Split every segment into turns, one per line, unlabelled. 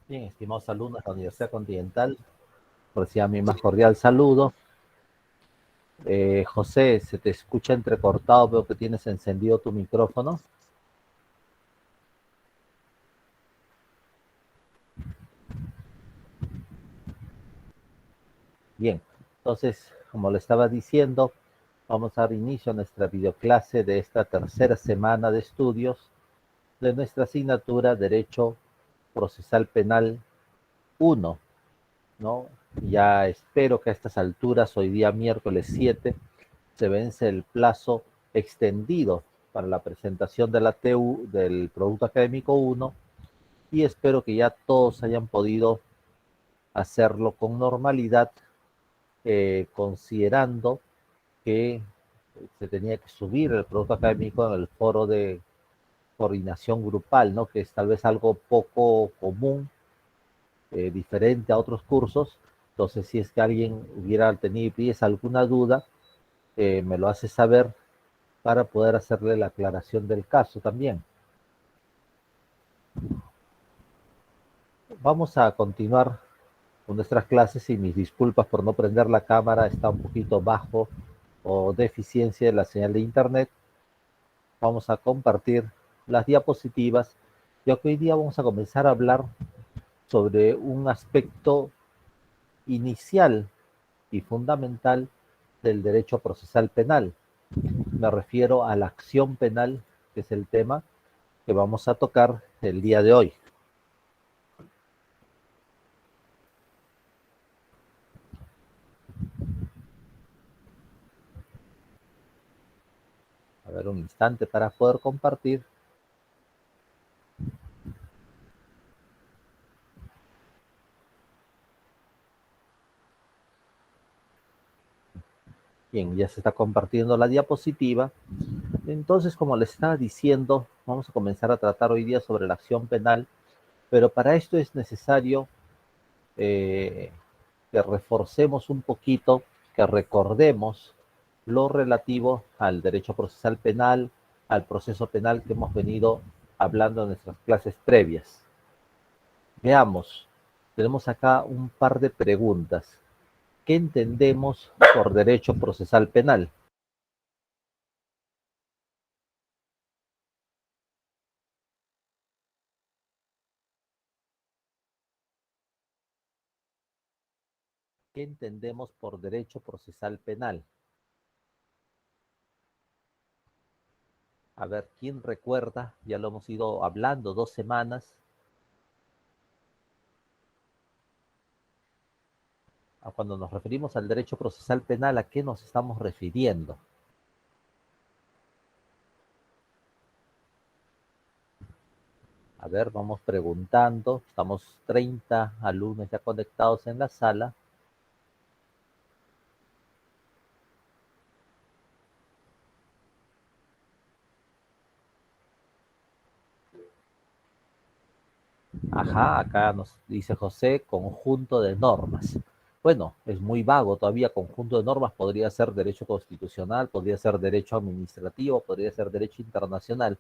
Bien, estimados alumnos de la Universidad Continental, reciban mi más cordial saludo. José, se te escucha entrecortado, veo que tienes encendido tu micrófono. Bien, entonces, como le estaba diciendo, vamos a dar inicio a nuestra videoclase de esta tercera semana de estudios de nuestra asignatura Derecho Procesal Penal 1, ¿no? Ya espero que a estas alturas, hoy día miércoles 7, se vence el plazo extendido para la presentación de la TU del Producto Académico 1 y espero que ya todos hayan podido hacerlo con normalidad, considerando que se tenía que subir el Producto Académico en el foro de coordinación grupal, ¿no? Que es tal vez algo poco común, diferente a otros cursos. Entonces, si es que alguien hubiera tenido alguna duda, me lo hace saber para poder hacerle la aclaración del caso también. Vamos a continuar con nuestras clases y mis disculpas por no prender la cámara, está un poquito bajo o deficiencia de la señal de internet. Vamos a compartir las diapositivas, ya que hoy día vamos a comenzar a hablar sobre un aspecto inicial y fundamental del derecho procesal penal. Me refiero a la acción penal, que es el tema que vamos a tocar el día de hoy. A ver, un instante para poder compartir. Bien, ya se está compartiendo la diapositiva. Entonces, como les estaba diciendo, vamos a comenzar a tratar hoy día sobre la acción penal, pero para esto es necesario que reforcemos un poquito, que recordemos lo relativo al derecho procesal penal, al proceso penal que hemos venido hablando en nuestras clases previas. Veamos, tenemos acá un par de preguntas. ¿Qué entendemos por derecho procesal penal? ¿Qué entendemos por derecho procesal penal? A ver, ¿quién recuerda? Ya lo hemos ido hablando 2 semanas. Cuando nos referimos al derecho procesal penal, ¿a qué nos estamos refiriendo? A ver, vamos preguntando. Estamos 30 alumnos ya conectados en la sala. Ajá, acá nos dice José, conjunto de normas. Bueno, es muy vago todavía, conjunto de normas podría ser derecho constitucional, podría ser derecho administrativo, podría ser derecho internacional.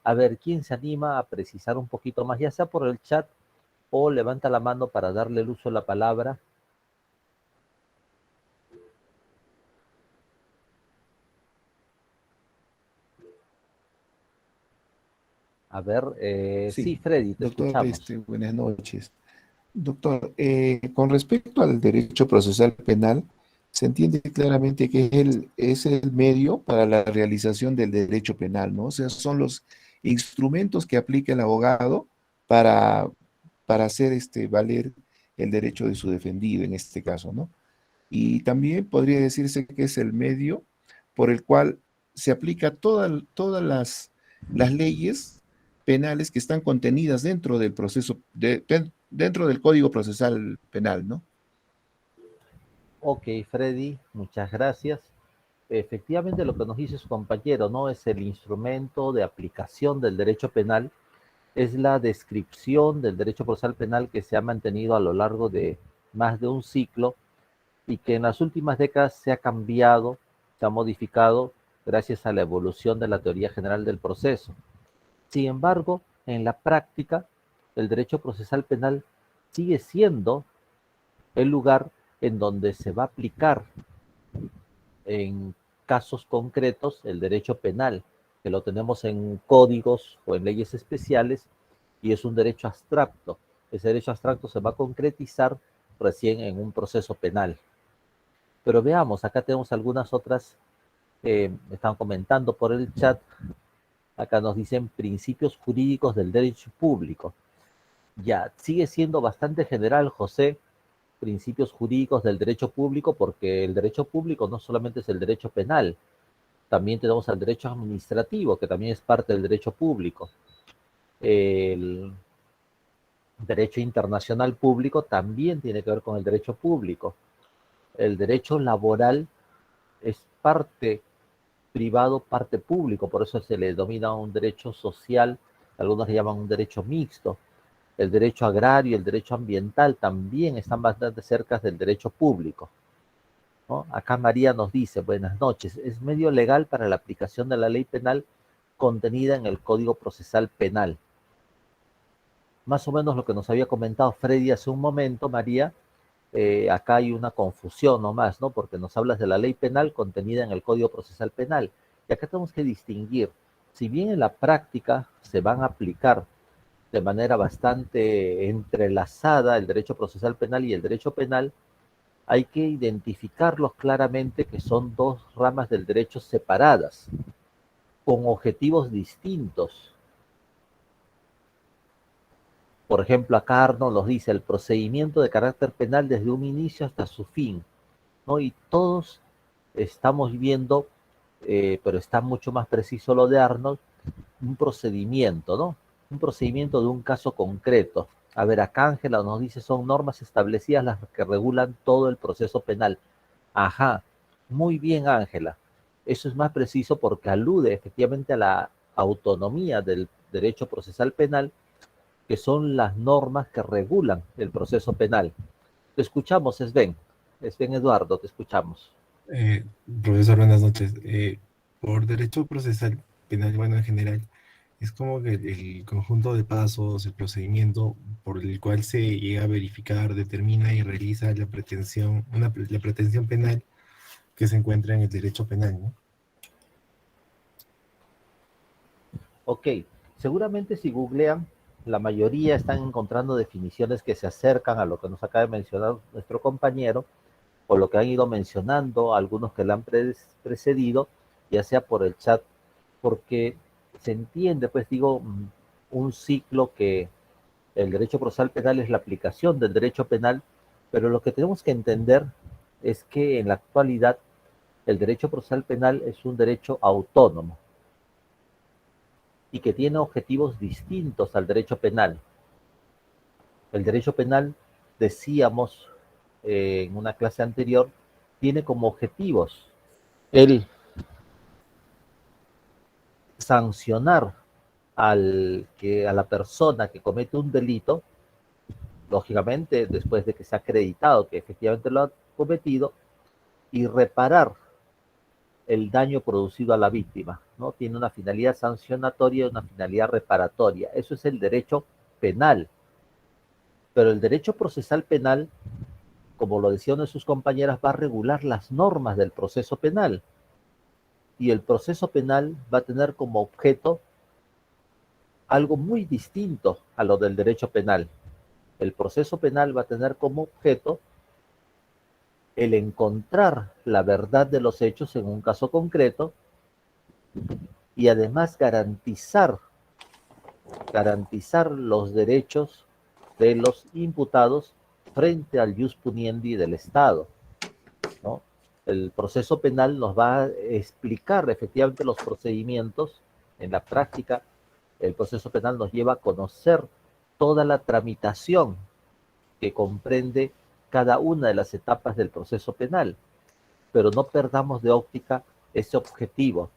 A ver, ¿quién se anima a precisar un poquito más, ya sea por el chat o levanta la mano para darle el uso a la palabra? A ver, sí,
Sí,
Freddy, te
doctor,
escuchamos.
buenas noches. Doctor, con respecto al derecho procesal penal, se entiende claramente que es el medio para la realización del derecho penal, ¿no? O sea, son los instrumentos que aplica el abogado para, para hacer valer el derecho de su defendido, en este caso, ¿no? Y también podría decirse que es el medio por el cual se aplica todas las leyes penales que están contenidas dentro del proceso, dentro del Código Procesal Penal, ¿no?
Ok, Freddy, muchas gracias. Efectivamente, lo que nos dice su compañero, ¿no? Es el instrumento de aplicación del derecho penal, es la descripción del derecho procesal penal que se ha mantenido a lo largo de más de un ciclo y que en las últimas décadas se ha cambiado se ha modificado gracias a la evolución de la teoría general del proceso. Sin embargo, en la práctica, el derecho procesal penal sigue siendo el lugar en donde se va a aplicar en casos concretos el derecho penal, que lo tenemos en códigos o en leyes especiales, y es un derecho abstracto. Ese derecho abstracto se va a concretizar recién en un proceso penal. Pero veamos, acá tenemos algunas otras, me están comentando por el chat, acá nos dicen principios jurídicos del derecho público. Ya, sigue siendo bastante general, José, principios jurídicos del derecho público, porque el derecho público no solamente es el derecho penal, también tenemos el derecho administrativo, que también es parte del derecho público. El derecho internacional público también tiene que ver con el derecho público. El derecho laboral es parte privado, parte público, por eso se le denomina un derecho social, algunos le llaman un derecho mixto. El derecho agrario y el derecho ambiental también están bastante cerca del derecho público, ¿no? Acá María nos dice, buenas noches, es medio legal para la aplicación de la ley penal contenida en el Código Procesal Penal. Más o menos lo que nos había comentado Freddy hace un momento, María, acá hay una confusión nomás, ¿no? Porque nos hablas de la ley penal contenida en el Código Procesal Penal. Y acá tenemos que distinguir, si bien en la práctica se van a aplicar de manera bastante entrelazada el derecho procesal penal y el derecho penal, hay que identificarlos claramente que son dos ramas del derecho separadas, con objetivos distintos. Por ejemplo, acá Arnold nos dice el procedimiento de carácter penal desde un inicio hasta su fin, ¿no? Y todos estamos viendo, pero está mucho más preciso lo de Arnold, un procedimiento, ¿no? Un procedimiento de un caso concreto. A ver, acá Ángela nos dice son normas establecidas las que regulan todo el proceso penal. Ajá, muy bien Ángela. Eso es más preciso porque alude efectivamente a la autonomía del derecho procesal penal, que son las normas que regulan el proceso penal. Te escuchamos, Sven. Sven Eduardo, te escuchamos.
Eh, Profesor, buenas noches. Por derecho procesal penal, bueno, en general, es como que el conjunto de pasos, el procedimiento por el cual se llega a verificar, determina y realiza la pretensión, la pretensión penal que se encuentra en el derecho penal, ¿no?
Ok, seguramente si googlean, la mayoría están encontrando definiciones que se acercan a lo que nos acaba de mencionar nuestro compañero, o lo que han ido mencionando algunos que le han precedido, ya sea por el chat, porque se entiende, pues digo, un ciclo que el derecho procesal penal es la aplicación del derecho penal, pero lo que tenemos que entender es que en la actualidad el derecho procesal penal es un derecho autónomo y que tiene objetivos distintos al derecho penal. El derecho penal, decíamos en una clase anterior, tiene como objetivos el sancionar a la persona que comete un delito, lógicamente después de que se ha acreditado que efectivamente lo ha cometido, y reparar el daño producido a la víctima, ¿no? Tiene una finalidad sancionatoria y una finalidad reparatoria. Eso es el derecho penal. Pero el derecho procesal penal, como lo decían de sus compañeras, va a regular las normas del proceso penal. Y el proceso penal va a tener como objeto algo muy distinto a lo del derecho penal. El proceso penal va a tener como objeto el encontrar la verdad de los hechos en un caso concreto y además garantizar los derechos de los imputados frente al jus puniendi del Estado, ¿no? El proceso penal nos va a explicar efectivamente los procedimientos. En la práctica, el proceso penal nos lleva a conocer toda la tramitación que comprende cada una de las etapas del proceso penal, pero no perdamos de óptica ese objetivo,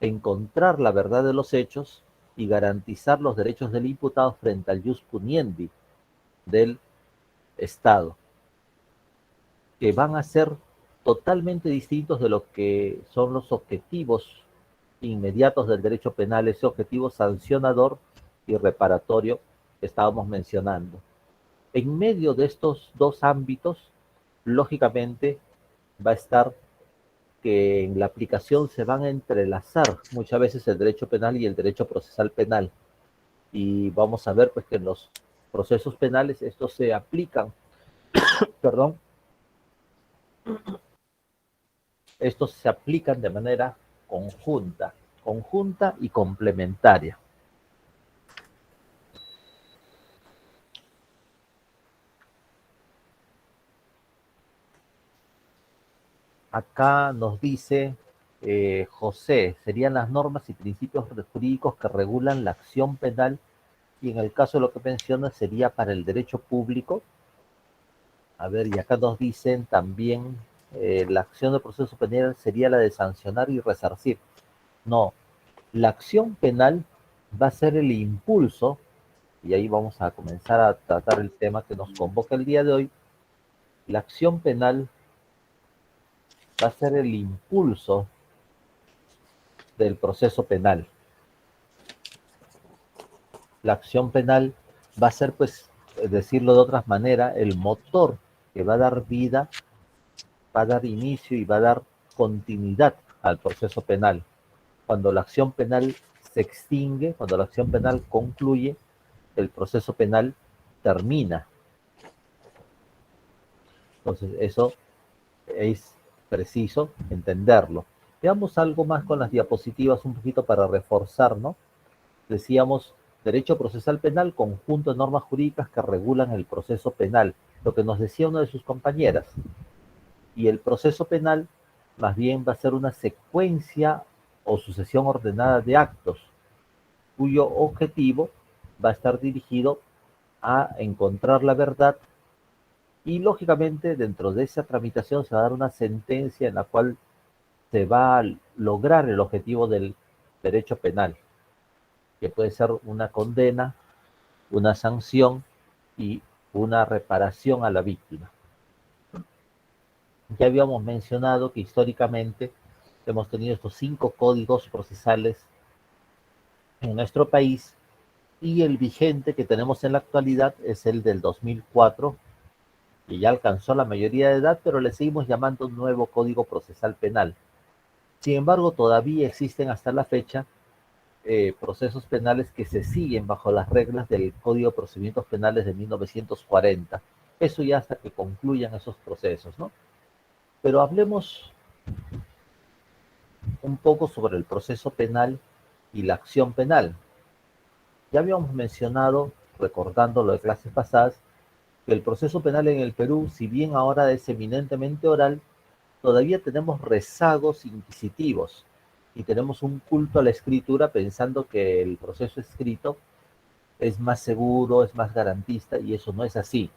encontrar la verdad de los hechos y garantizar los derechos del imputado frente al jus puniendi del Estado, que van a ser totalmente distintos de lo que son los objetivos inmediatos del derecho penal, ese objetivo sancionador y reparatorio que estábamos mencionando. En medio de estos dos ámbitos, lógicamente, va a estar que en la aplicación se van a entrelazar muchas veces el derecho penal y el derecho procesal penal. Y vamos a ver pues que en los procesos penales estos se aplican, perdón, estos se aplican de manera conjunta y complementaria. Acá nos dice José, serían las normas y principios jurídicos que regulan la acción penal y en el caso de lo que menciona sería para el derecho público. A ver, y acá nos dicen también la acción de proceso penal sería la de sancionar y resarcir. No, la acción penal va a ser el impulso, y ahí vamos a comenzar a tratar el tema que nos convoca el día de hoy. La acción penal va a ser el impulso del proceso penal. La acción penal va a ser, pues, decirlo de otra manera, el motor que va a dar vida, va a dar inicio y va a dar continuidad al proceso penal. Cuando la acción penal se extingue, cuando la acción penal concluye, el proceso penal termina. Entonces, eso es preciso entenderlo. Veamos algo más con las diapositivas, un poquito para reforzar, ¿no? Decíamos, derecho procesal penal, conjunto de normas jurídicas que regulan el proceso penal, lo que nos decía una de sus compañeras. Y el proceso penal, más bien, va a ser una secuencia o sucesión ordenada de actos, cuyo objetivo va a estar dirigido a encontrar la verdad y, lógicamente, dentro de esa tramitación se va a dar una sentencia en la cual se va a lograr el objetivo del derecho penal, que puede ser una condena, una sanción y una reparación a la víctima. Ya habíamos mencionado que históricamente hemos tenido estos 5 códigos procesales en nuestro país y el vigente que tenemos en la actualidad es el del 2004, que ya alcanzó la mayoría de edad, pero le seguimos llamando nuevo Código Procesal Penal. Sin embargo, todavía existen hasta la fecha procesos penales que se siguen bajo las reglas del Código de Procedimientos Penales de 1940. Eso ya hasta que concluyan esos procesos, ¿no? Pero hablemos un poco sobre el proceso penal y la acción penal. Ya habíamos mencionado, recordando lo de clases pasadas, que el proceso penal en el Perú, si bien ahora es eminentemente oral, todavía tenemos rezagos inquisitivos y tenemos un culto a la escritura pensando que el proceso escrito es más seguro, es más garantista, y eso no es así.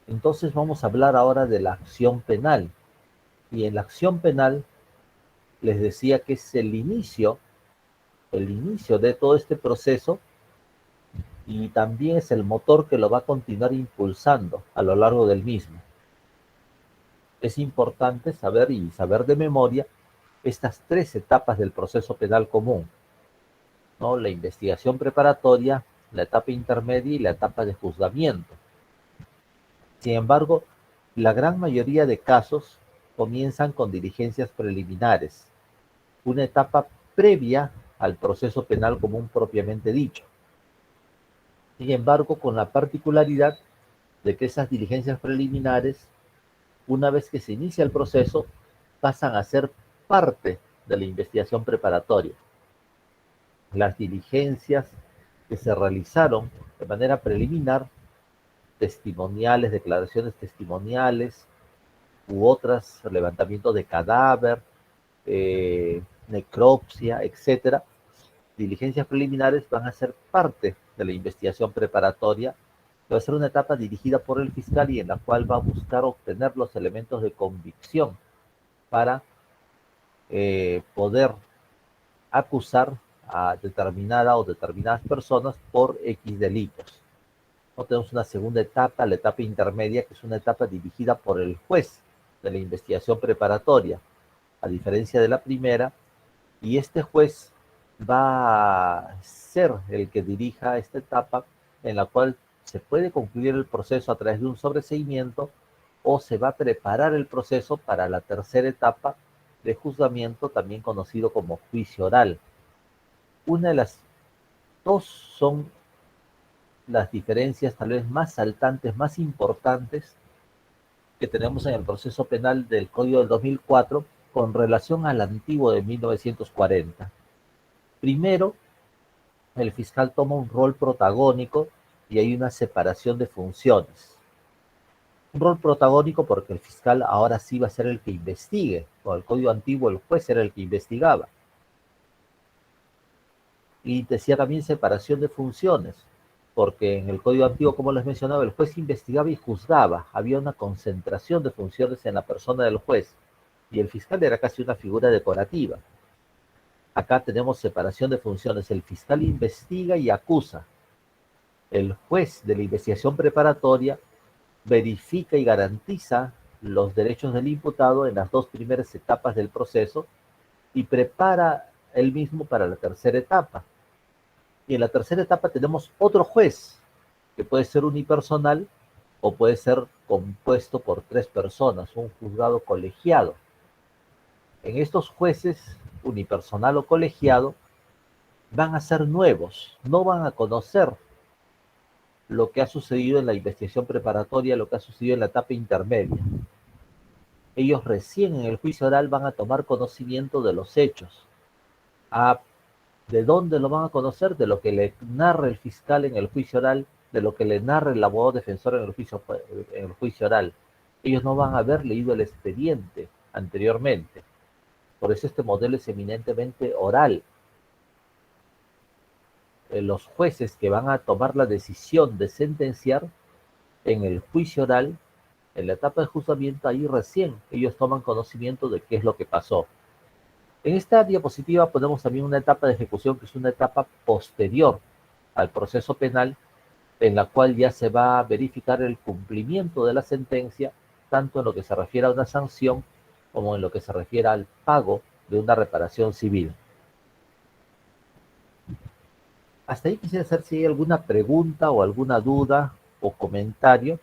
Entonces vamos a hablar ahora de la acción penal. Y en la acción penal les decía que es el inicio de todo este proceso y también es el motor que lo va a continuar impulsando a lo largo del mismo. Es importante saber y saber de memoria estas 3 etapas del proceso penal común, ¿no? La investigación preparatoria, la etapa intermedia y la etapa de juzgamiento. Sin embargo, la gran mayoría de casos comienzan con diligencias preliminares, una etapa previa al proceso penal común propiamente dicho. Sin embargo, con la particularidad de que esas diligencias preliminares, una vez que se inicia el proceso, pasan a ser parte de la investigación preparatoria. Las diligencias que se realizaron de manera preliminar, testimoniales, declaraciones testimoniales, u otras, levantamiento de cadáver, necropsia, etcétera, diligencias preliminares van a ser parte de la investigación preparatoria, que va a ser una etapa dirigida por el fiscal y en la cual va a buscar obtener los elementos de convicción para poder acusar a determinada o determinadas personas por X delitos. No tenemos una segunda etapa, la etapa intermedia, que es una etapa dirigida por el juez de la investigación preparatoria, a diferencia de la primera, y este juez va a ser el que dirija esta etapa en la cual se puede concluir el proceso a través de un sobreseimiento o se va a preparar el proceso para la tercera etapa de juzgamiento, también conocido como juicio oral. Una de las dos son las diferencias tal vez más saltantes, más importantes que tenemos en el proceso penal del Código del 2004 con relación al antiguo de 1940. Primero, el fiscal toma un rol protagónico y hay una separación de funciones. Un rol protagónico porque el fiscal ahora sí va a ser el que investigue. Con el Código antiguo el juez era el que investigaba. Y decía también separación de funciones, porque en el Código antiguo, como les mencionaba, el juez investigaba y juzgaba. Había una concentración de funciones en la persona del juez y el fiscal era casi una figura decorativa. Acá tenemos separación de funciones. El fiscal investiga y acusa. El juez de la investigación preparatoria verifica y garantiza los derechos del imputado en las dos primeras etapas del proceso y prepara él mismo para la tercera etapa. Y en la tercera etapa tenemos otro juez, que puede ser unipersonal o puede ser compuesto por 3 personas, un juzgado colegiado. En estos jueces, unipersonal o colegiado, van a ser nuevos, no van a conocer lo que ha sucedido en la investigación preparatoria, lo que ha sucedido en la etapa intermedia. Ellos recién en el juicio oral van a tomar conocimiento de los hechos. ¿De dónde lo van a conocer? De lo que le narra el fiscal en el juicio oral, de lo que le narra el abogado defensor en el juicio oral. Ellos no van a haber leído el expediente anteriormente. Por eso este modelo es eminentemente oral. Los jueces que van a tomar la decisión de sentenciar en el juicio oral, en la etapa de juzgamiento, ahí recién ellos toman conocimiento de qué es lo que pasó. En esta diapositiva ponemos también una etapa de ejecución que es una etapa posterior al proceso penal, en la cual ya se va a verificar el cumplimiento de la sentencia, tanto en lo que se refiere a una sanción como en lo que se refiere al pago de una reparación civil. Hasta ahí quisiera saber si hay alguna pregunta o alguna duda o comentario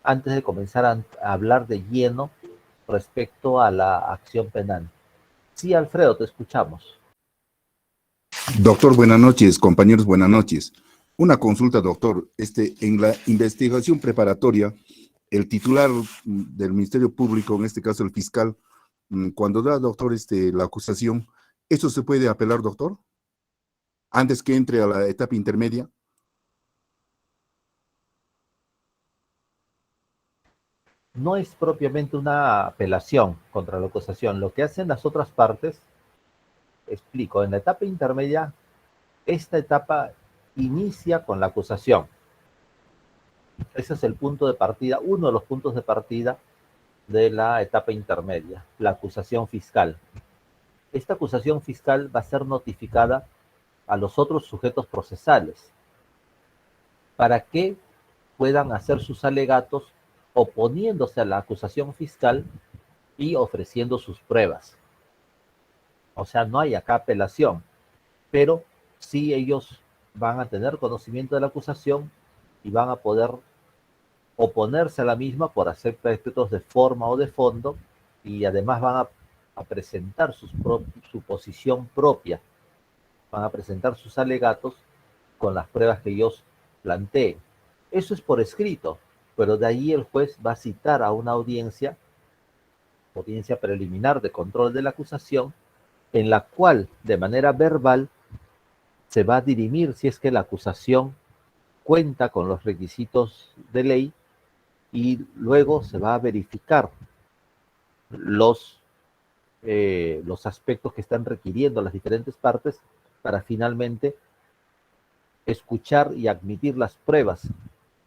antes de comenzar a hablar de lleno respecto a la acción penal. Sí, Alfredo, te escuchamos.
Doctor, buenas noches, compañeros, buenas noches. Una consulta, doctor. En la investigación preparatoria, el titular del Ministerio Público, en este caso el fiscal, cuando da, doctor, la acusación, ¿eso se puede apelar, doctor? Antes que entre a la etapa intermedia.
No es propiamente una apelación contra la acusación. Lo que hacen las otras partes, explico, en la etapa intermedia, esta etapa inicia con la acusación. Ese es el punto de partida, uno de los puntos de partida de la etapa intermedia, la acusación fiscal. Esta acusación fiscal va a ser notificada a los otros sujetos procesales para que puedan hacer sus alegatos oponiéndose a la acusación fiscal y ofreciendo sus pruebas. O sea, no hay acá apelación, pero sí ellos van a tener conocimiento de la acusación y van a poder oponerse a la misma por hacer pretextos de forma o de fondo, y además van a presentar su posición propia, van a presentar sus alegatos con las pruebas que ellos planteen. Eso es por escrito, pero de ahí el juez va a citar a una audiencia preliminar de control de la acusación, en la cual de manera verbal se va a dirimir si es que la acusación cuenta con los requisitos de ley, y luego se va a verificar los aspectos que están requiriendo las diferentes partes para finalmente escuchar y admitir las pruebas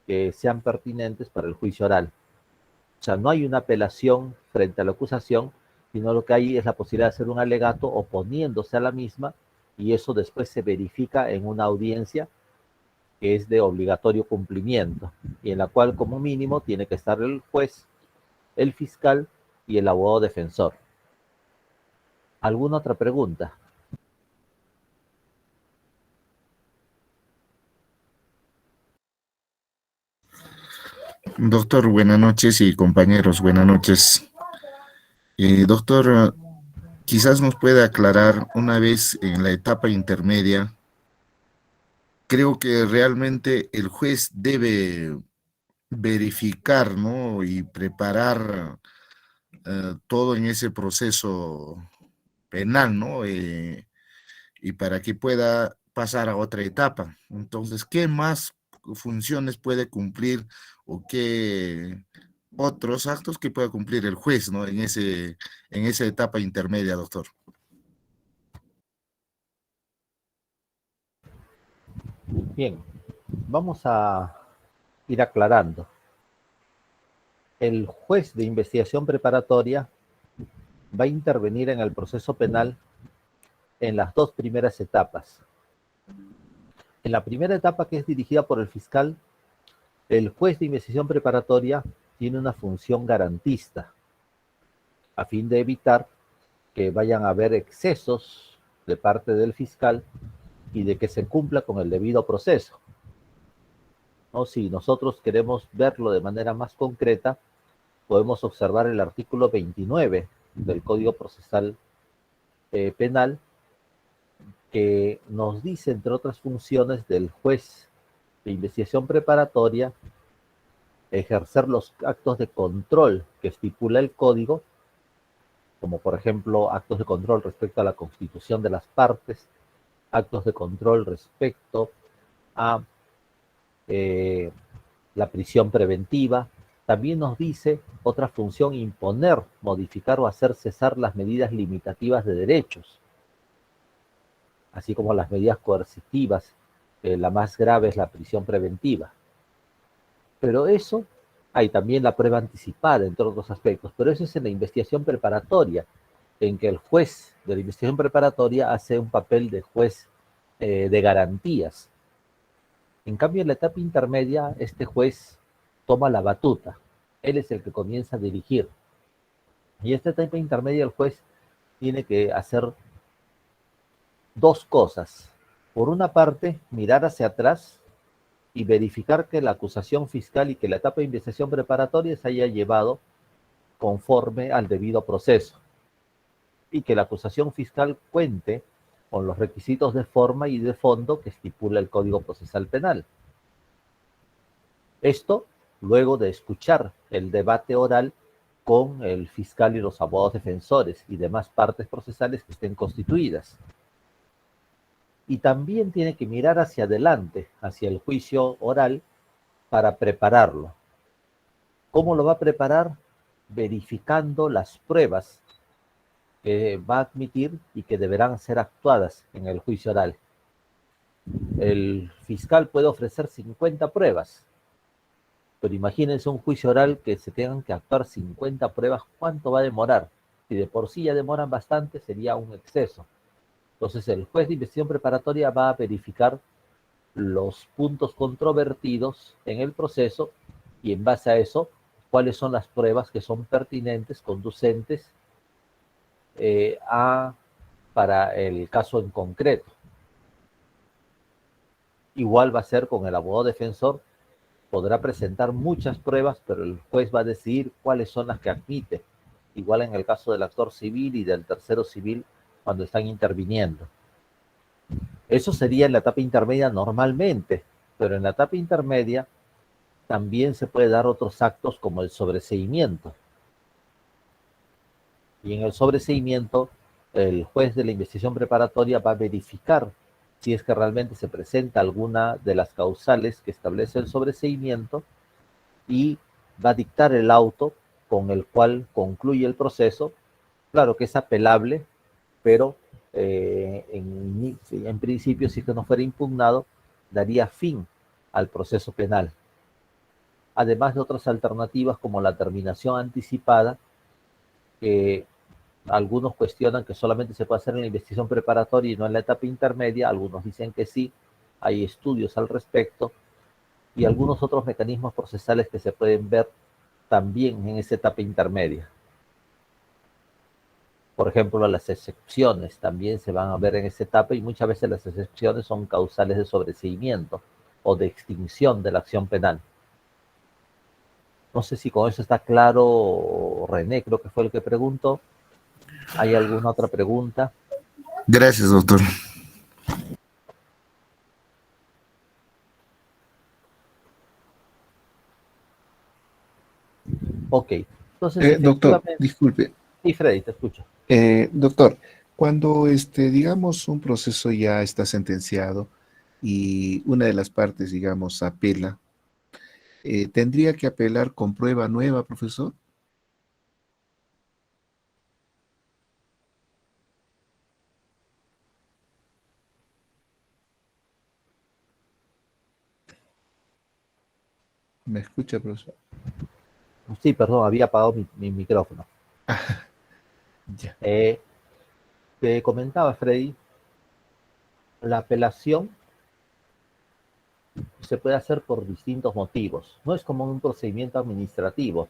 que sean pertinentes para el juicio oral. O sea, no hay una apelación frente a la acusación, sino lo que hay es la posibilidad de hacer un alegato oponiéndose a la misma, y eso después se verifica en una audiencia que es de obligatorio cumplimiento y en la cual como mínimo tiene que estar el juez, el fiscal y el abogado defensor. ¿Alguna otra pregunta?
Doctor, buenas noches y compañeros, buenas noches. Doctor, quizás nos pueda aclarar una vez en la etapa intermedia, creo que realmente el juez debe verificar, ¿no? Y preparar todo en ese proceso penal, ¿no? Y para que pueda pasar a otra etapa. Entonces, ¿qué más funciones puede cumplir o qué otros actos que pueda cumplir el juez, ¿no? En esa etapa intermedia, doctor?
Bien, vamos a ir aclarando. El juez de investigación preparatoria va a intervenir en el proceso penal en las dos primeras etapas. En la primera etapa, que es dirigida por el fiscal, el juez de investigación preparatoria tiene una función garantista a fin de evitar que vayan a haber excesos de parte del fiscal y de que se cumpla con el debido proceso. ¿No? Si nosotros queremos verlo de manera más concreta, podemos observar el artículo 29 del Código Procesal Penal, que nos dice, entre otras funciones del juez de investigación preparatoria, ejercer los actos de control que estipula el código, como por ejemplo actos de control respecto a la constitución de las partes, actos de control respecto a la prisión preventiva. También nos dice otra función: imponer, modificar o hacer cesar las medidas limitativas de derechos, así como las medidas coercitivas. La más grave es la prisión preventiva. Pero eso, hay también la prueba anticipada, entre otros aspectos, pero eso es en la investigación preparatoria, en que el juez de la investigación preparatoria hace un papel de juez de garantías. En cambio, en la etapa intermedia, este juez toma la batuta. Él es el que comienza a dirigir. Y en esta etapa intermedia, el juez tiene que hacer dos cosas. Por una parte, mirar hacia atrás y verificar que la acusación fiscal y que la etapa de investigación preparatoria se haya llevado conforme al debido proceso, y que la acusación fiscal cuente con los requisitos de forma y de fondo que estipula el Código Procesal Penal. Esto luego de escuchar el debate oral con el fiscal y los abogados defensores y demás partes procesales que estén constituidas. Y también tiene que mirar hacia adelante, hacia el juicio oral, para prepararlo. ¿Cómo lo va a preparar? Verificando las pruebas que va a admitir y que deberán ser actuadas en el juicio oral. El fiscal puede ofrecer 50 pruebas, pero imagínense un juicio oral que se tengan que actuar 50 pruebas, ¿cuánto va a demorar? Si de por sí ya demoran bastante, sería un exceso. Entonces el juez de investigación preparatoria va a verificar los puntos controvertidos en el proceso y en base a eso, cuáles son las pruebas que son pertinentes, conducentes para el caso en concreto. Igual va a ser con el abogado defensor. Podrá presentar muchas pruebas, pero el juez va a decidir cuáles son las que admite. Igual en el caso del actor civil y del tercero civil, cuando están interviniendo. Eso sería en la etapa intermedia normalmente, pero en la etapa intermedia también se puede dar otros actos como el sobreseimiento. Y en el sobreseimiento, el juez de la investigación preparatoria va a verificar si es que realmente se presenta alguna de las causales que establece el sobreseimiento y va a dictar el auto con el cual concluye el proceso. Claro que es apelable, pero en principio, si es que no fuera impugnado, daría fin al proceso penal. Además de otras alternativas como la terminación anticipada, que algunos cuestionan que solamente se puede hacer en la investigación preparatoria y no en la etapa intermedia, algunos dicen que sí, hay estudios al respecto y algunos otros mecanismos procesales que se pueden ver también en esa etapa intermedia. Por ejemplo, las excepciones también se van a ver en esa etapa y muchas veces las excepciones son causales de sobreseimiento o de extinción de la acción penal. No sé si con eso está claro, René, creo que fue el que preguntó. ¿Hay alguna otra pregunta?
Gracias, doctor.
Ok, entonces
Doctor,
efectivamente...
disculpe.
Sí, Freddy, te escucho.
Doctor, cuando digamos, un proceso ya está sentenciado y una de las partes, digamos, apela, ¿tendría que apelar con prueba nueva, profesor? ¿Me escucha, profesor?
Sí, perdón, había apagado mi micrófono.
Ya.
Te comentaba, Freddy, la apelación se puede hacer por distintos motivos. No es como un procedimiento administrativo.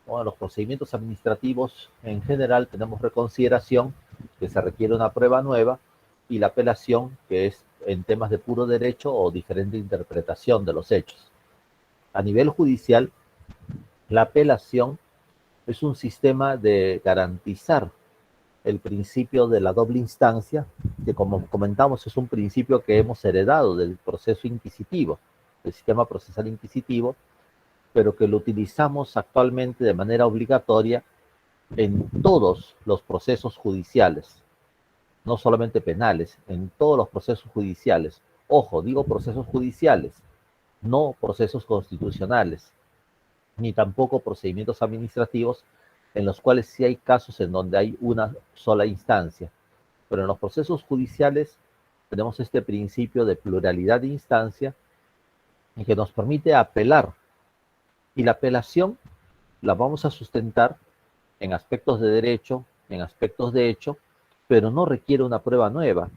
Bueno, los procedimientos administrativos en general tenemos reconsideración, que se requiere una prueba nueva, y la apelación, que es en temas de puro derecho o diferente interpretación de los hechos. A nivel judicial, la apelación es un sistema de garantizar el principio de la doble instancia, que como comentamos es un principio que hemos heredado del proceso inquisitivo, del sistema procesal inquisitivo, pero que lo utilizamos actualmente de manera obligatoria en todos los procesos judiciales, no solamente penales, en todos los procesos judiciales. Ojo, digo procesos judiciales, no procesos constitucionales, ni tampoco procedimientos administrativos en los cuales sí hay casos en donde hay una sola instancia. Pero en los procesos judiciales tenemos este principio de pluralidad de instancia y que nos permite apelar. Y la apelación la vamos a sustentar en aspectos de derecho, en aspectos de hecho, pero no requiere una prueba nueva,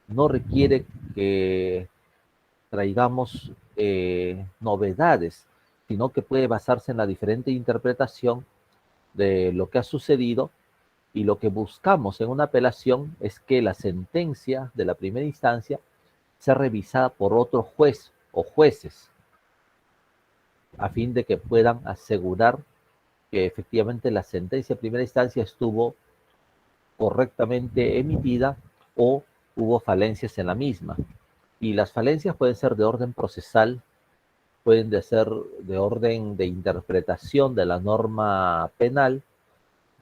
no requiere que traigamos novedades, sino que puede basarse en la diferente interpretación de lo que ha sucedido, y lo que buscamos en una apelación es que la sentencia de la primera instancia sea revisada por otro juez o jueces, a fin de que puedan asegurar que efectivamente la sentencia de primera instancia estuvo correctamente emitida o hubo falencias en la misma. Y las falencias pueden ser de orden procesal, pueden ser de orden de interpretación de la norma penal,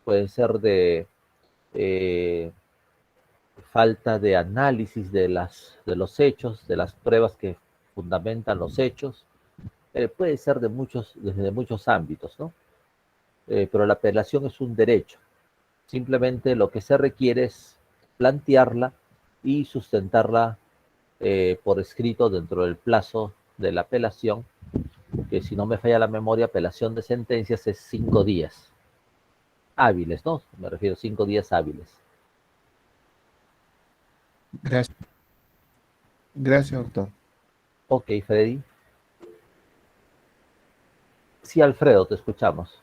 pueden ser de falta de análisis de los hechos, de las pruebas que fundamentan los hechos, puede ser desde muchos ámbitos, ¿no? Pero la apelación es un derecho. Simplemente lo que se requiere es plantearla y sustentarla por escrito dentro del plazo de la apelación, que si no me falla la memoria, apelación de sentencias es 5 días hábiles, ¿no? Me refiero a 5 días hábiles.
Gracias. Gracias, doctor.
Ok, Freddy. Sí, Alfredo, te escuchamos.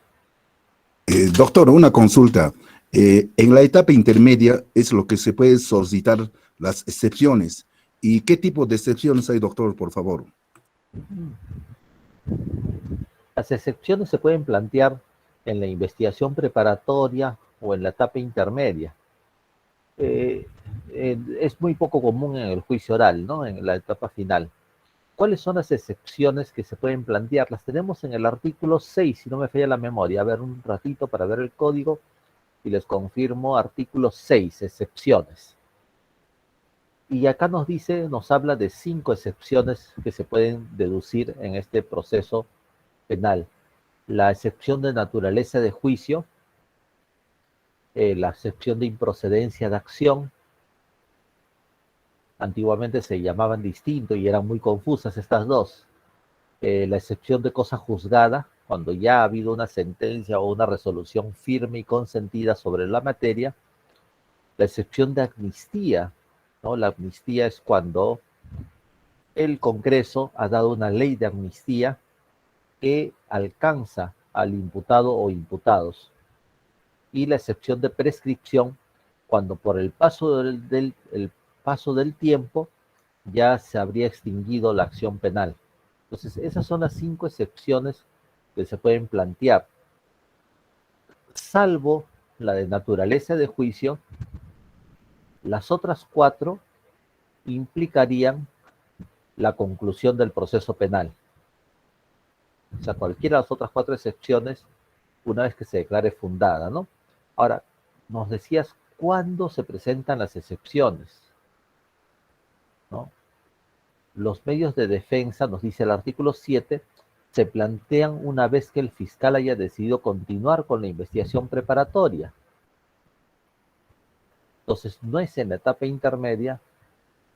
Doctor, una consulta. En la etapa intermedia es lo que se puede solicitar las excepciones. ¿Y qué tipo de excepciones hay, doctor, por favor?
Las excepciones se pueden plantear en la investigación preparatoria o en la etapa intermedia. Es muy poco común en el juicio oral, ¿no? En la etapa final. ¿Cuáles son las excepciones que se pueden plantear? Las tenemos en el artículo 6, si no me falla la memoria. A ver, un ratito para ver el código y les confirmo. Artículo 6, excepciones. Y acá nos habla de 5 excepciones que se pueden deducir en este proceso penal. La excepción de naturaleza de juicio, la excepción de improcedencia de acción. Antiguamente se llamaban distinto y eran muy confusas estas dos. La excepción de cosa juzgada, cuando ya ha habido una sentencia o una resolución firme y consentida sobre la materia. La excepción de amnistía, ¿no? La amnistía es cuando el Congreso ha dado una ley de amnistía que alcanza al imputado o imputados, y la excepción de prescripción cuando por el paso el paso del tiempo ya se habría extinguido la acción penal. Entonces, esas son las 5 excepciones que se pueden plantear, salvo la de naturaleza de juicio. Las otras 4 implicarían la conclusión del proceso penal. O sea, cualquiera de las otras 4 excepciones, una vez que se declare fundada, ¿no? Ahora, nos decías cuándo se presentan las excepciones, ¿no? Los medios de defensa, nos dice el artículo 7, se plantean una vez que el fiscal haya decidido continuar con la investigación preparatoria. Entonces, no es en la etapa intermedia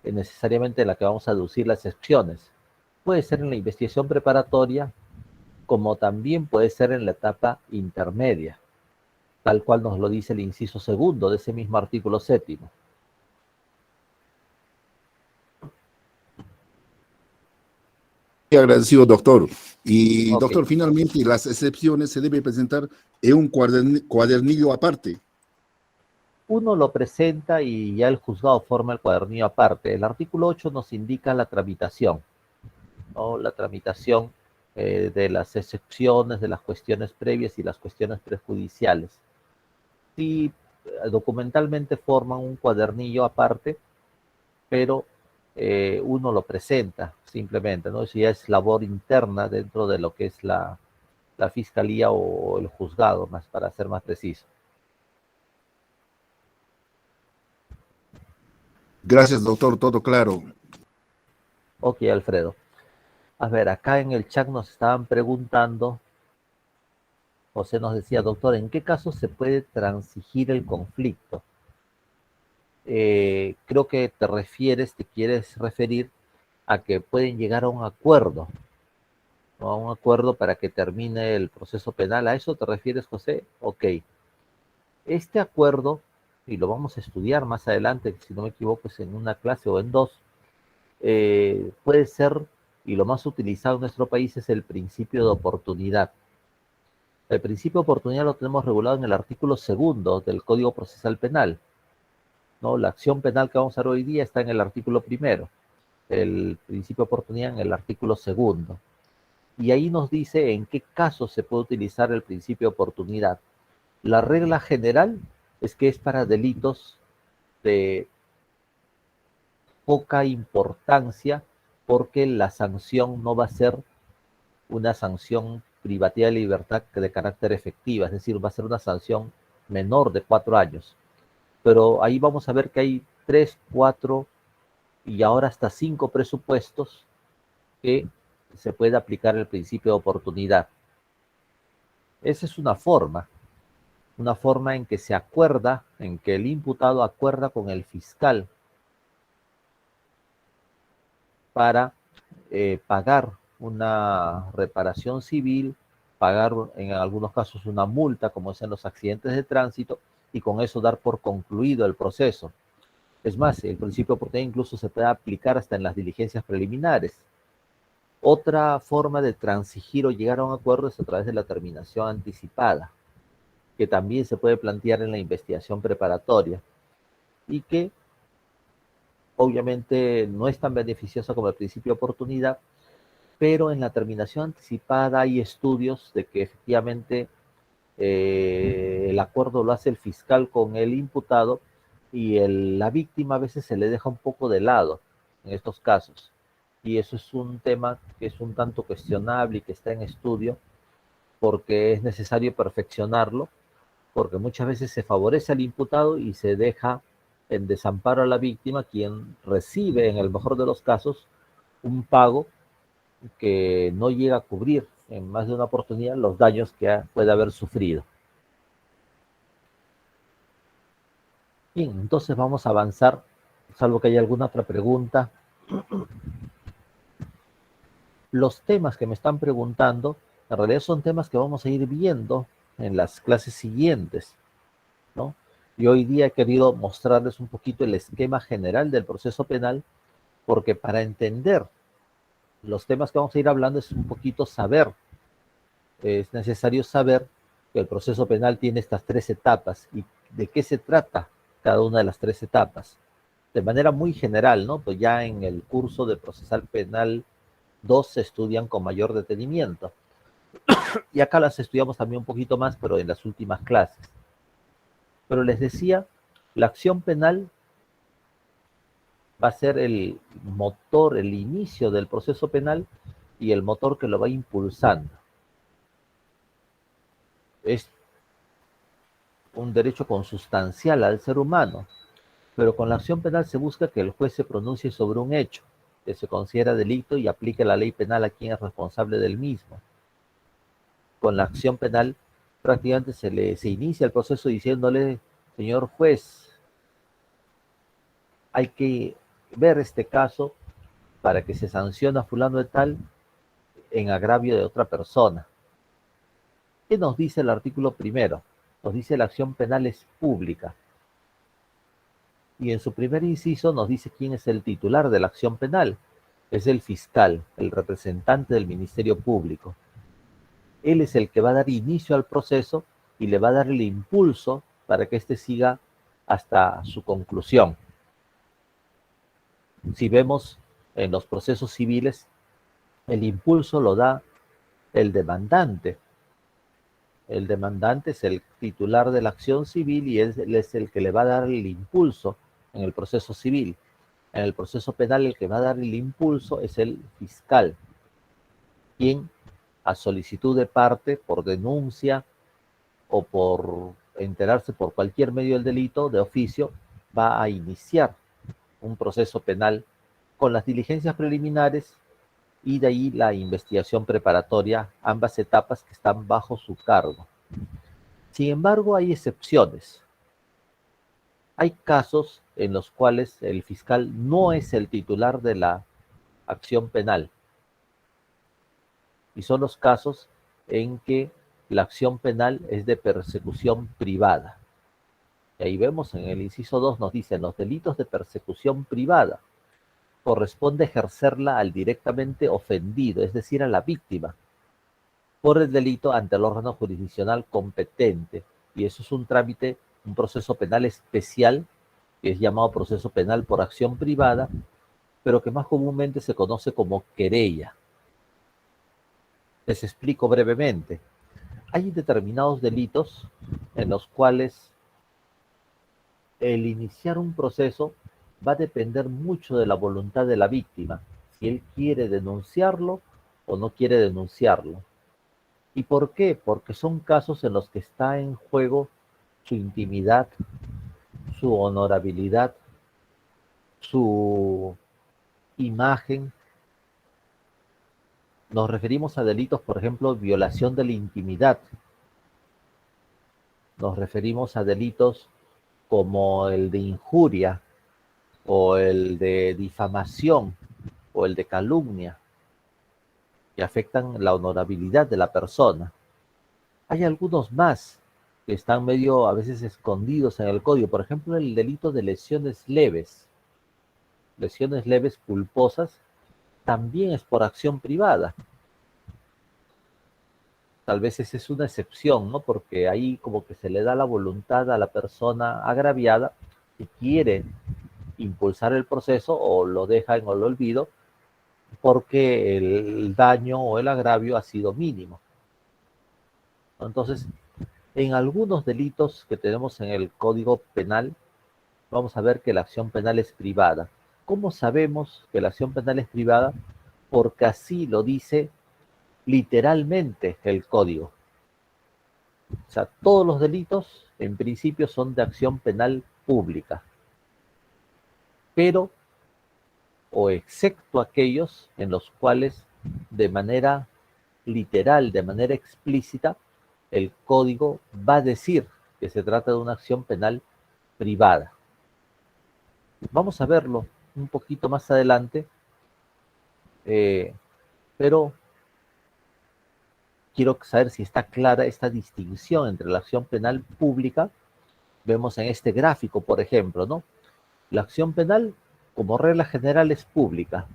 necesariamente en la que vamos a deducir las excepciones. Puede ser en la investigación preparatoria, como también puede ser en la etapa intermedia, tal cual nos lo dice el inciso segundo de ese mismo artículo 7.
Agradecido, doctor. Y,
Ok.
doctor, finalmente, las excepciones se deben presentar en un cuadernillo aparte.
Uno lo presenta y ya el juzgado forma el cuadernillo aparte. El artículo 8 nos indica la tramitación, ¿no? La tramitación de las excepciones, de las cuestiones previas y las cuestiones prejudiciales. Sí, documentalmente forman un cuadernillo aparte, pero uno lo presenta simplemente, ¿no? Eso ya es labor interna dentro de lo que es la fiscalía o el juzgado, más para ser más preciso.
Gracias, doctor, todo claro.
Ok, Alfredo. A ver, acá en el chat nos estaban preguntando, José nos decía, doctor, ¿en qué caso se puede transigir el conflicto? Creo que te quieres referir a que pueden llegar a un acuerdo, ¿no? A un acuerdo para que termine el proceso penal. ¿A eso te refieres, José? Ok. Este acuerdo, y lo vamos a estudiar más adelante, si no me equivoco, es en una clase o en 2, puede ser, y lo más utilizado en nuestro país es el principio de oportunidad. El principio de oportunidad lo tenemos regulado en el artículo 2 del Código Procesal Penal, ¿no? La acción penal que vamos a ver hoy día está en el artículo 1, el principio de oportunidad en el artículo 2. Y ahí nos dice en qué casos se puede utilizar el principio de oportunidad. La regla general es que es para delitos de poca importancia, porque la sanción no va a ser una sanción privativa de libertad de carácter efectiva, es decir, va a ser una sanción menor de 4 años. Pero ahí vamos a ver que hay 3, 4 y ahora hasta 5 presupuestos que se puede aplicar el principio de oportunidad. Esa es una forma en que se acuerda, en que el imputado acuerda con el fiscal para pagar una reparación civil, pagar en algunos casos una multa, como es en los accidentes de tránsito, y con eso dar por concluido el proceso. Es más, el principio de oportunidad incluso se puede aplicar hasta en las diligencias preliminares. Otra forma de transigir o llegar a un acuerdo es a través de la terminación anticipada, que también se puede plantear en la investigación preparatoria y que obviamente no es tan beneficiosa como el principio de oportunidad, pero en la terminación anticipada hay estudios de que efectivamente el acuerdo lo hace el fiscal con el imputado y la víctima a veces se le deja un poco de lado en estos casos. Y eso es un tema que es un tanto cuestionable y que está en estudio porque es necesario perfeccionarlo, porque muchas veces se favorece al imputado y se deja en desamparo a la víctima, quien recibe, en el mejor de los casos, un pago que no llega a cubrir en más de una oportunidad los daños que puede haber sufrido. Bien, entonces vamos a avanzar, salvo que haya alguna otra pregunta. Los temas que me están preguntando, en realidad son temas que vamos a ir viendo en las clases siguientes, ¿no? Y hoy día he querido mostrarles un poquito el esquema general del proceso penal, porque para entender los temas que vamos a ir hablando es un poquito saber. Es necesario saber que el proceso penal tiene estas 3 etapas y de qué se trata cada una de las 3 etapas. De manera muy general, ¿no? Pues ya en el curso de Procesal Penal 2 se estudian con mayor detenimiento. Y acá las estudiamos también un poquito más, pero en las últimas clases. Pero les decía, la acción penal va a ser el motor, el inicio del proceso penal y el motor que lo va impulsando. Es un derecho consustancial al ser humano, pero con la acción penal se busca que el juez se pronuncie sobre un hecho que se considera delito y aplique la ley penal a quien es responsable del mismo. Con la acción penal prácticamente se inicia el proceso diciéndole, señor juez, hay que ver este caso para que se sancione a fulano de tal en agravio de otra persona. ¿Qué nos dice el artículo primero? Nos dice la acción penal es pública. Y en su primer inciso nos dice quién es el titular de la acción penal. Es el fiscal, el representante del Ministerio Público. Él es el que va a dar inicio al proceso y le va a dar el impulso para que éste siga hasta su conclusión. Si vemos en los procesos civiles, el impulso lo da el demandante. El demandante es el titular de la acción civil y él es el que le va a dar el impulso en el proceso civil. En el proceso penal el que va a dar el impulso es el fiscal, quien a solicitud de parte, por denuncia o por enterarse por cualquier medio del delito de oficio, va a iniciar un proceso penal con las diligencias preliminares y de ahí la investigación preparatoria, ambas etapas que están bajo su cargo. Sin embargo, hay excepciones. Hay casos en los cuales el fiscal no es el titular de la acción penal. Y son los casos en que la acción penal es de persecución privada. Y ahí vemos en el inciso 2 nos dicen los delitos de persecución privada. Corresponde ejercerla al directamente ofendido, es decir, a la víctima, por el delito ante el órgano jurisdiccional competente. Y eso es un trámite, un proceso penal especial, que es llamado proceso penal por acción privada, pero que más comúnmente se conoce como querella. Les explico brevemente. Hay determinados delitos en los cuales el iniciar un proceso va a depender mucho de la voluntad de la víctima, si él quiere denunciarlo o no quiere denunciarlo. ¿Y por qué? Porque son casos en los que está en juego su intimidad, su honorabilidad, su imagen. Nos referimos a delitos, por ejemplo, violación de la intimidad. Nos referimos a delitos como el de injuria, o el de difamación, o el de calumnia, que afectan la honorabilidad de la persona. Hay algunos más que están medio a veces escondidos en el código, por ejemplo, el delito de lesiones leves culposas, también es por acción privada. Tal vez esa es una excepción, ¿no? Porque ahí como que se le da la voluntad a la persona agraviada que quiere impulsar el proceso o lo deja en el olvido porque el daño o el agravio ha sido mínimo. Entonces, en algunos delitos que tenemos en el Código Penal, vamos a ver que la acción penal es privada. ¿Cómo sabemos que la acción penal es privada? Porque así lo dice literalmente el Código. O sea, todos los delitos en principio son de acción penal pública, pero o excepto aquellos en los cuales de manera literal, de manera explícita, el código va a decir que se trata de una acción penal privada. Vamos a verlo un poquito más adelante, pero quiero saber si está clara esta distinción entre la acción penal pública. Vemos en este gráfico, por ejemplo, ¿no? La acción penal, como regla general, es pública.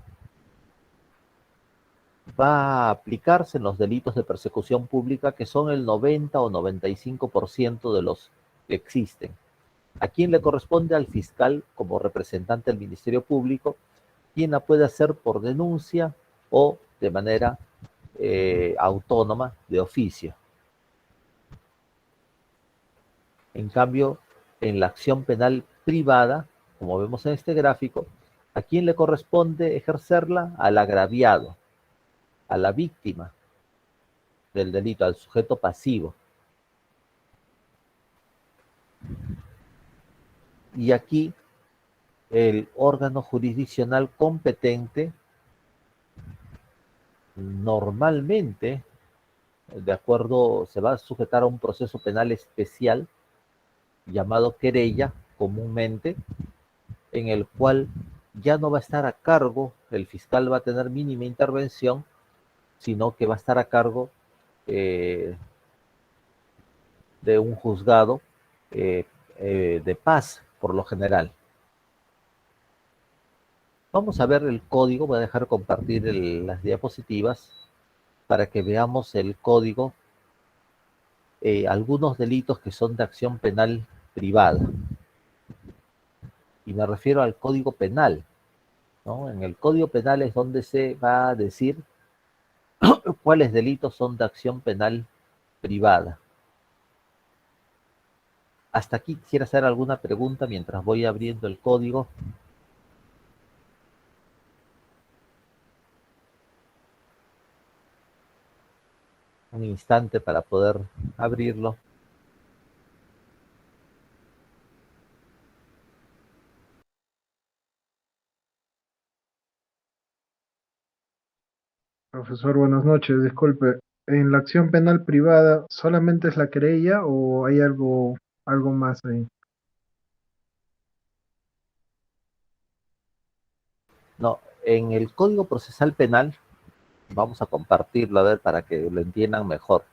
va a aplicarse en los delitos de persecución pública, que son el 90 o 95% de los que existen. ¿A quién le corresponde? Al fiscal como representante del Ministerio Público, quien la puede hacer por denuncia o de manera autónoma de oficio. En cambio, en la acción penal privada, como vemos en este gráfico, ¿a quién le corresponde ejercerla? Al agraviado, a la víctima del delito, al sujeto pasivo. Y aquí el órgano jurisdiccional competente normalmente, de acuerdo, se va a sujetar a un proceso penal especial llamado querella comúnmente, en el cual ya no va a estar a cargo, el fiscal va a tener mínima intervención, sino que va a estar a cargo de un juzgado de paz, por lo general. Vamos a ver el código, voy a dejar compartir las diapositivas para que veamos el código, algunos delitos que son de acción penal privada. Y me refiero al Código Penal, ¿no? En el Código Penal es donde se va a decir cuáles delitos son de acción penal privada. Hasta aquí quisiera hacer alguna pregunta mientras voy abriendo el código. Un instante para poder abrirlo.
Profesor, buenas noches. Disculpe, ¿en la acción penal privada solamente es la querella o hay algo más ahí?
No, en el Código Procesal Penal, vamos a compartirlo a ver para que lo entiendan mejor.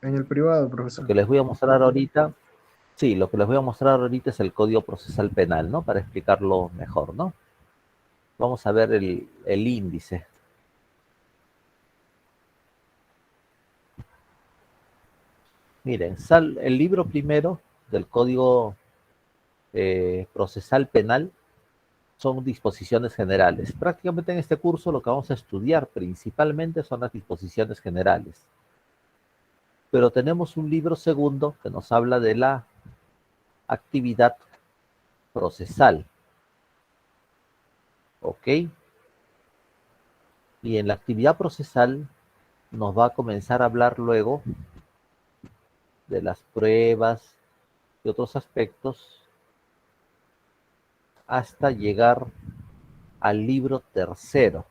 En el privado,
Lo
profesor.
que les voy a mostrar ahorita, sí, lo que les voy a mostrar ahorita es el Código Procesal Penal, ¿no? Para explicarlo mejor, ¿no? Vamos a ver el índice. Miren, el libro primero del Código Procesal Penal son disposiciones generales. Prácticamente en este curso lo que vamos a estudiar principalmente son las disposiciones generales. Pero tenemos un libro segundo que nos habla de la actividad procesal. ¿Ok? Y en la actividad procesal nos va a comenzar a hablar luego de las pruebas y otros aspectos hasta llegar al libro tercero,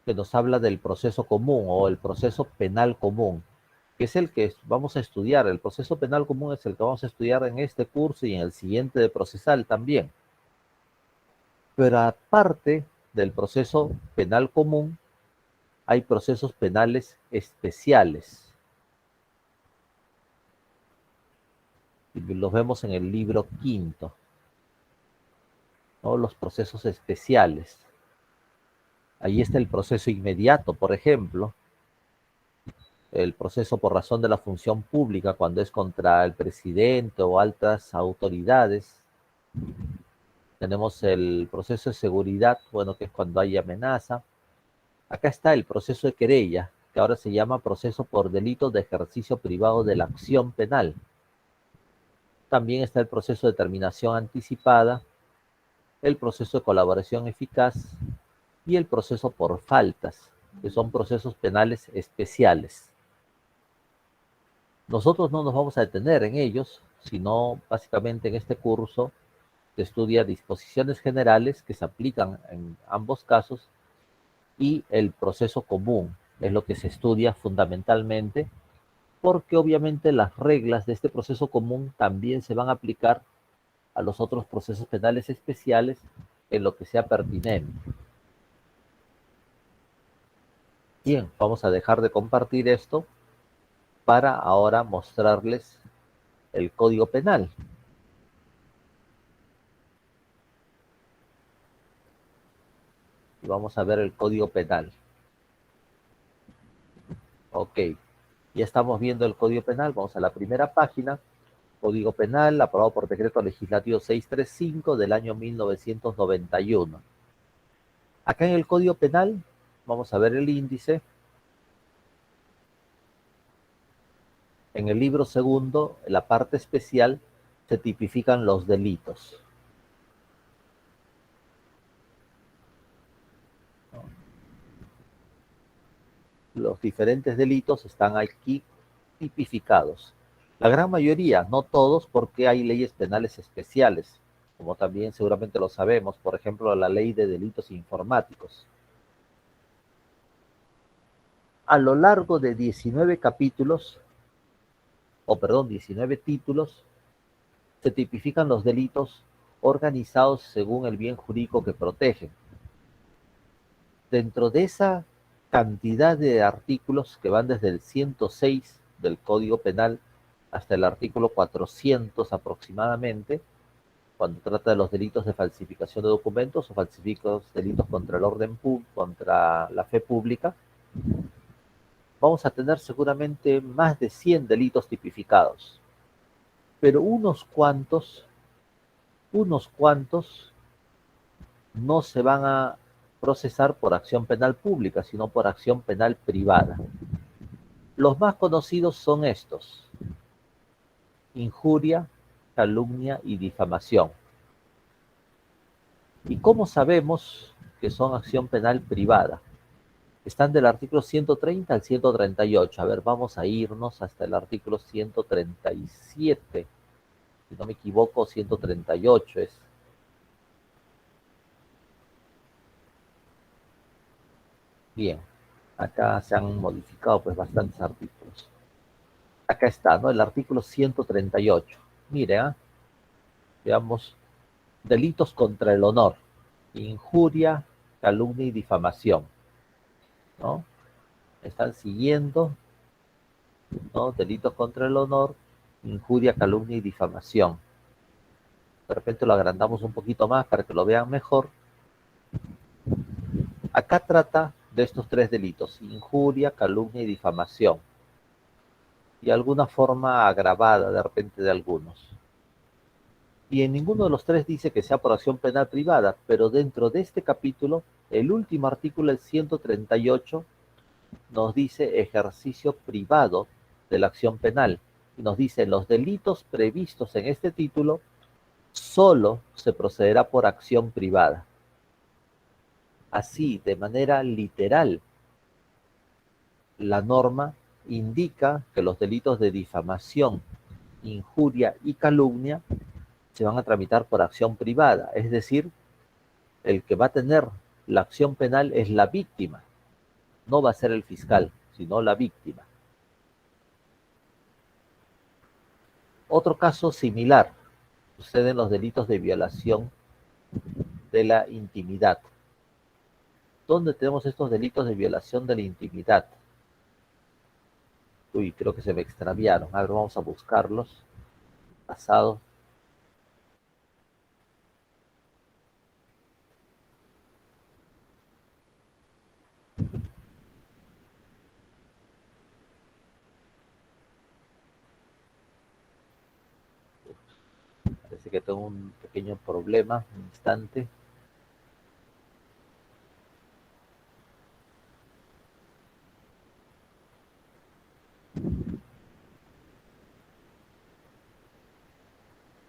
que nos habla del proceso común o el proceso penal común, que es el que vamos a estudiar. El proceso penal común es el que vamos a estudiar en este curso y en el siguiente de procesal también. Pero aparte del proceso penal común, hay procesos penales especiales. Y los vemos en el libro quinto, ¿no? Los procesos especiales. Ahí está el proceso inmediato, por ejemplo, el proceso por razón de la función pública cuando es contra el presidente o altas autoridades. Tenemos el proceso de seguridad, bueno, que es cuando hay amenaza. Acá está el proceso de querella, que ahora se llama proceso por delito de ejercicio privado de la acción penal. También está el proceso de terminación anticipada, el proceso de colaboración eficaz y el proceso por faltas, que son procesos penales especiales. Nosotros no nos vamos a detener en ellos, sino básicamente en este curso se estudia disposiciones generales que se aplican en ambos casos y el proceso común es lo que se estudia fundamentalmente, porque obviamente las reglas de este proceso común también se van a aplicar a los otros procesos penales especiales en lo que sea pertinente. Bien, vamos a dejar de compartir esto para ahora mostrarles el Código Penal. y vamos a ver el Código Penal. Ok, ya estamos viendo el Código Penal, vamos a la primera página. Código Penal, aprobado por Decreto Legislativo 635 del año 1991. Acá en el Código Penal, vamos a ver el índice. En el libro segundo, en la parte especial, se tipifican los delitos. Los diferentes delitos están aquí tipificados. La gran mayoría, no todos, porque hay leyes penales especiales, como también seguramente lo sabemos, por ejemplo, la ley de delitos informáticos. A lo largo de 19 capítulos, 19 títulos, se tipifican los delitos organizados según el bien jurídico que protegen. Dentro de esa cantidad de artículos que van desde el 106 del Código Penal hasta el artículo 400 aproximadamente, cuando trata de los delitos de falsificación de documentos o delitos contra el orden público, contra la fe pública, vamos a tener seguramente más de 100 delitos tipificados. Pero unos cuantos no se van a procesar por acción penal pública, sino por acción penal privada. Los más conocidos son estos: injuria, calumnia y difamación. ¿Y cómo sabemos que son acción penal privada? Están del artículo 130 al 138. A ver, vamos a irnos hasta el artículo 137. Si no me equivoco, 138 es. Bien, acá se han modificado pues bastantes artículos. Acá está, ¿no? El artículo 138. Mire, veamos, delitos contra el honor, injuria, calumnia y difamación, ¿no? Están siguiendo, ¿no? Delitos contra el honor, injuria, calumnia y difamación. De repente lo agrandamos un poquito más para que lo vean mejor. Acá trata de estos tres delitos: injuria, calumnia y difamación. Y alguna forma agravada de repente de algunos. Y en ninguno de los tres dice que sea por acción penal privada, pero dentro de este capítulo, el último artículo, el 138, nos dice ejercicio privado de la acción penal. Y nos dice: los delitos previstos en este título solo se procederá por acción privada. Así, de manera literal, la norma indica que los delitos de difamación, injuria y calumnia se van a tramitar por acción privada. Es decir, el que va a tener la acción penal es la víctima. No va a ser el fiscal, sino la víctima. Otro caso similar sucede en los delitos de violación de la intimidad. ¿Dónde tenemos estos delitos de violación de la intimidad? Uy, creo que se me extraviaron. A ver, vamos a buscarlos. Pasado. Parece que tengo un pequeño problema. Un instante.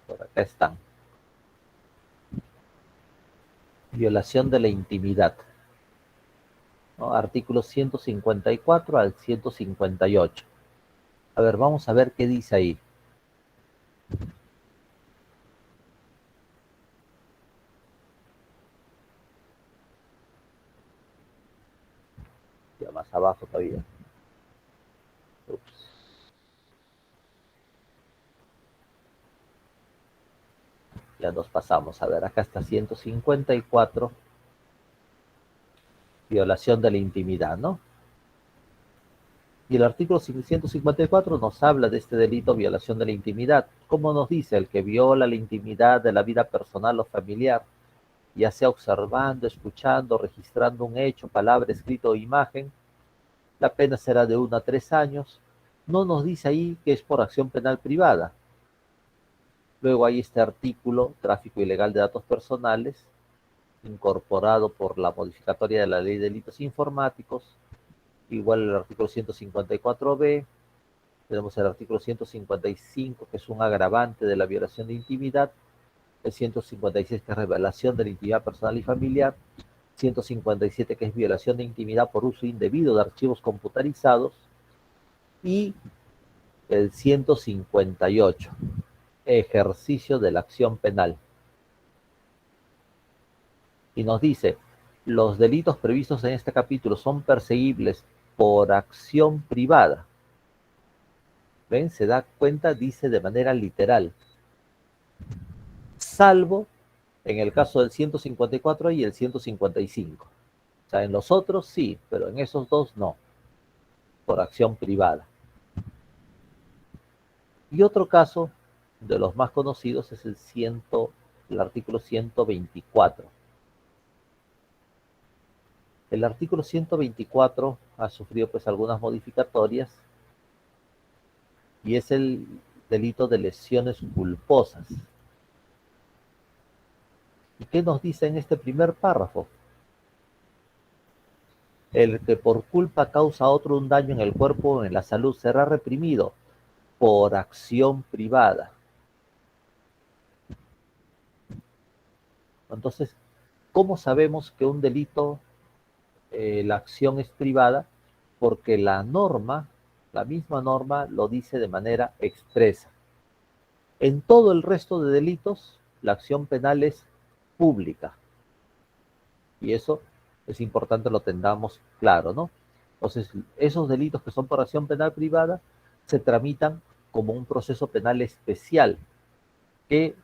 Por acá están. Violación de la intimidad, ¿no? Artículos 154 al 158. A ver, vamos a ver qué dice ahí. Ya más abajo todavía. Ups. Ya nos pasamos. A ver, acá está 154. Violación de la intimidad, ¿no? Y el artículo 154 nos habla de este delito, violación de la intimidad. ¿Cómo nos dice? El que viola la intimidad de la vida personal o familiar ya sea observando, escuchando, registrando un hecho, palabra, escrito o imagen, la pena será de 1 a 3 años. No nos dice ahí que es por acción penal privada. Luego hay este artículo, tráfico ilegal de datos personales, incorporado por la modificatoria de la Ley de Delitos Informáticos, igual el artículo 154b, tenemos el artículo 155, que es un agravante de la violación de intimidad, el 156, que es revelación de la intimidad personal y familiar, 157, que es violación de intimidad por uso indebido de archivos computarizados, y el 158, ejercicio de la acción penal. Y nos dice, los delitos previstos en este capítulo son perseguibles por acción privada. ¿Ven? Se da cuenta, dice de manera literal. Salvo en el caso del 154 y el 155. O sea, en los otros sí, pero en esos dos no. Por acción privada. Y otro caso de los más conocidos es el artículo 124. El artículo 124 ha sufrido pues algunas modificatorias y es el delito de lesiones culposas. ¿Y qué nos dice en este primer párrafo? El que por culpa causa a otro un daño en el cuerpo o en la salud será reprimido por acción privada. Entonces, ¿cómo sabemos que un delito, la acción es privada? Porque la norma, la misma norma, lo dice de manera expresa. En todo el resto de delitos, la acción penal es pública. Y eso es importante lo tengamos claro, ¿no? Entonces, esos delitos que son por acción penal privada se tramitan como un proceso penal especial, que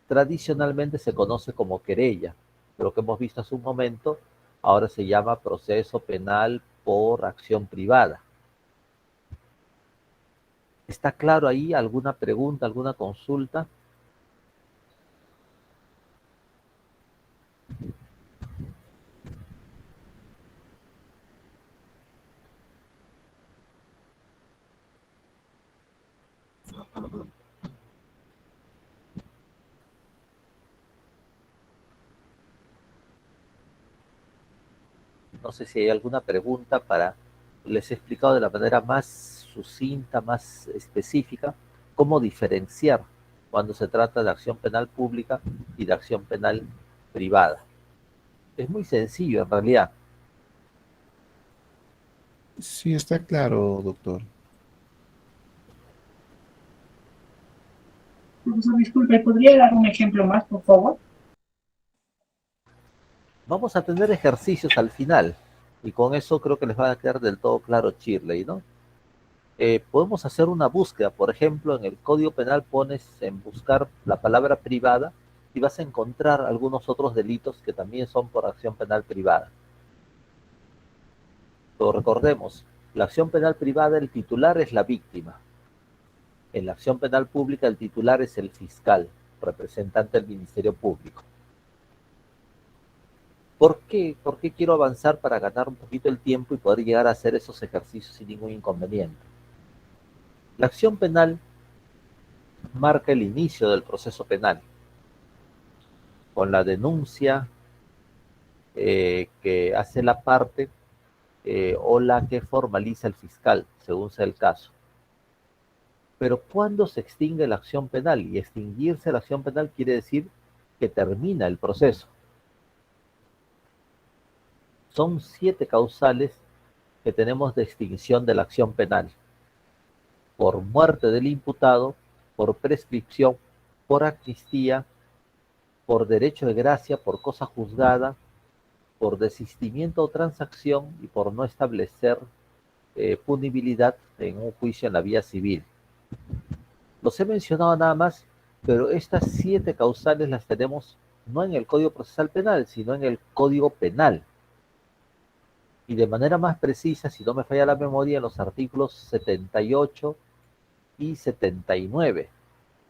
tradicionalmente se conoce como querella, pero que hemos visto hace un momento, ahora se llama proceso penal por acción privada. ¿Está claro ahí? ¿Alguna pregunta, alguna consulta? No sé si hay alguna pregunta para... Les he explicado de la manera más sucinta, más específica, cómo diferenciar cuando se trata de acción penal pública y de acción penal privada. Es muy sencillo en realidad.
Sí, está claro, doctor.
Profesor, disculpe, ¿podría dar un ejemplo más, por favor?
Vamos a tener ejercicios al final y con eso creo que les va a quedar del todo claro Shirley, ¿no? Podemos hacer una búsqueda, por ejemplo, en el Código Penal pones en buscar la palabra privada y vas a encontrar algunos otros delitos que también son por acción penal privada. Pero recordemos, la acción penal privada, el titular es la víctima. En la acción penal pública, el titular es el fiscal, representante del Ministerio Público. ¿Por qué? ¿Por qué quiero avanzar para ganar un poquito el tiempo y poder llegar a hacer esos ejercicios sin ningún inconveniente? La acción penal marca el inicio del proceso penal, con la denuncia que hace la parte o la que formaliza el fiscal, según sea el caso. Pero ¿cuándo se extingue la acción penal? Y extinguirse la acción penal quiere decir que termina el proceso. Son 7 causales que tenemos de extinción de la acción penal: por muerte del imputado, por prescripción, por amnistía, por derecho de gracia, por cosa juzgada, por desistimiento o transacción y por no establecer punibilidad en un juicio en la vía civil. Los he mencionado nada más, pero estas 7 causales las tenemos no en el Código Procesal Penal, sino en el Código Penal. Y de manera más precisa, si no me falla la memoria, en los artículos 78 y 79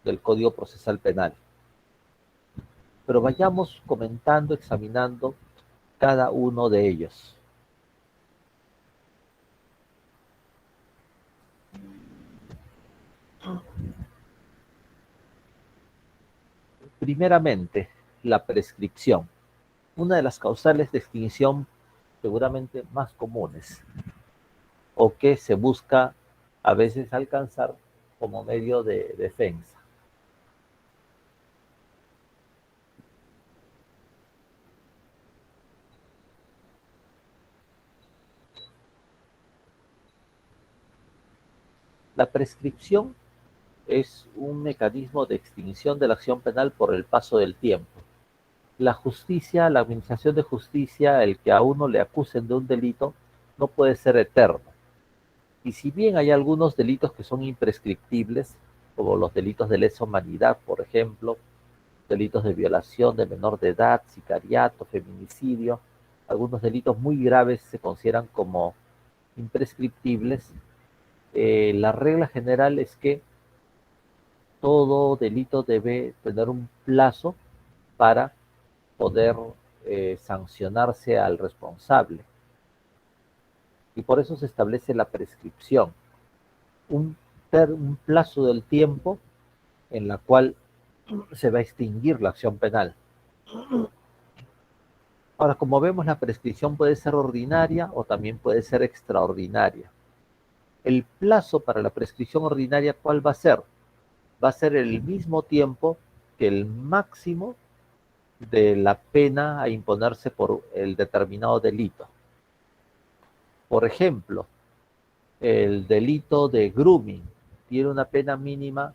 del Código Procesal Penal. pero vayamos comentando, examinando cada uno de ellos. Primeramente, la prescripción, una de las causales de extinción seguramente más comunes o que se busca a veces alcanzar como medio de defensa. La prescripción es un mecanismo de extinción de la acción penal por el paso del tiempo. La justicia, la administración de justicia, el que a uno le acusen de un delito, no puede ser eterno. Y si bien hay algunos delitos que son imprescriptibles, como los delitos de lesa humanidad, por ejemplo, delitos de violación de menor de edad, sicariato, feminicidio, algunos delitos muy graves se consideran como imprescriptibles, la regla general es que todo delito debe tener un plazo para poder sancionarse al responsable. Y por eso se establece la prescripción, un plazo del tiempo en la cual se va a extinguir la acción penal. Ahora, como vemos, la prescripción puede ser ordinaria o también puede ser extraordinaria. El plazo para la prescripción ordinaria, ¿cuál va a ser? Va a ser el mismo tiempo que el máximo de la pena a imponerse por el determinado delito. Por ejemplo, el delito de grooming tiene una pena mínima,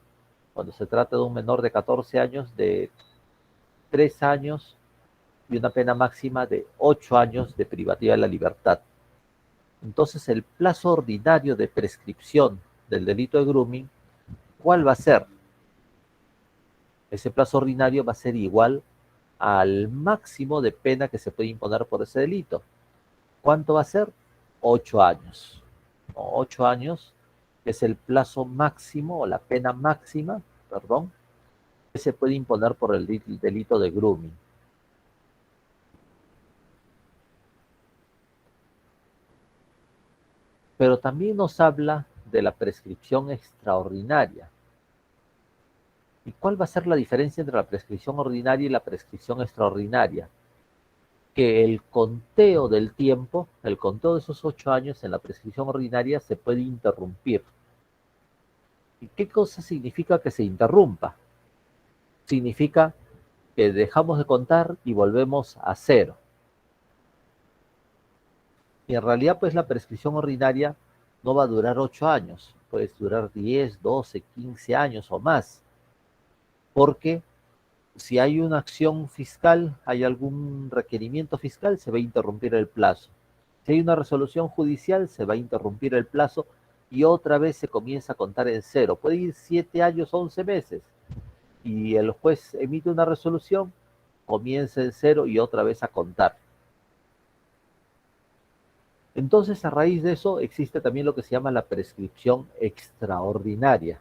cuando se trata de un menor de 14 años, de 3 años y una pena máxima de 8 años de privativa de la libertad. Entonces, el plazo ordinario de prescripción del delito de grooming, ¿cuál va a ser? Ese plazo ordinario va a ser igual al máximo de pena que se puede imponer por ese delito. ¿Cuánto va a ser? 8 años. 8 años es el plazo máximo o la pena máxima, perdón, que se puede imponer por el delito de grooming. Pero también nos habla de la prescripción extraordinaria. ¿Y cuál va a ser la diferencia entre la prescripción ordinaria y la prescripción extraordinaria? Que el conteo del tiempo, el conteo de esos 8 años en la prescripción ordinaria se puede interrumpir. ¿Y qué cosa significa que se interrumpa? Significa que dejamos de contar y volvemos a cero. Y en realidad, pues la prescripción ordinaria no va a durar 8 años, puede durar 10, 12, 15 años o más. Porque si hay una acción fiscal, hay algún requerimiento fiscal, se va a interrumpir el plazo. Si hay una resolución judicial, se va a interrumpir el plazo y otra vez se comienza a contar en cero. Puede ir 7 años, 11 meses. Y el juez emite una resolución, comienza en cero y otra vez a contar. Entonces, a raíz de eso, existe también lo que se llama la prescripción extraordinaria.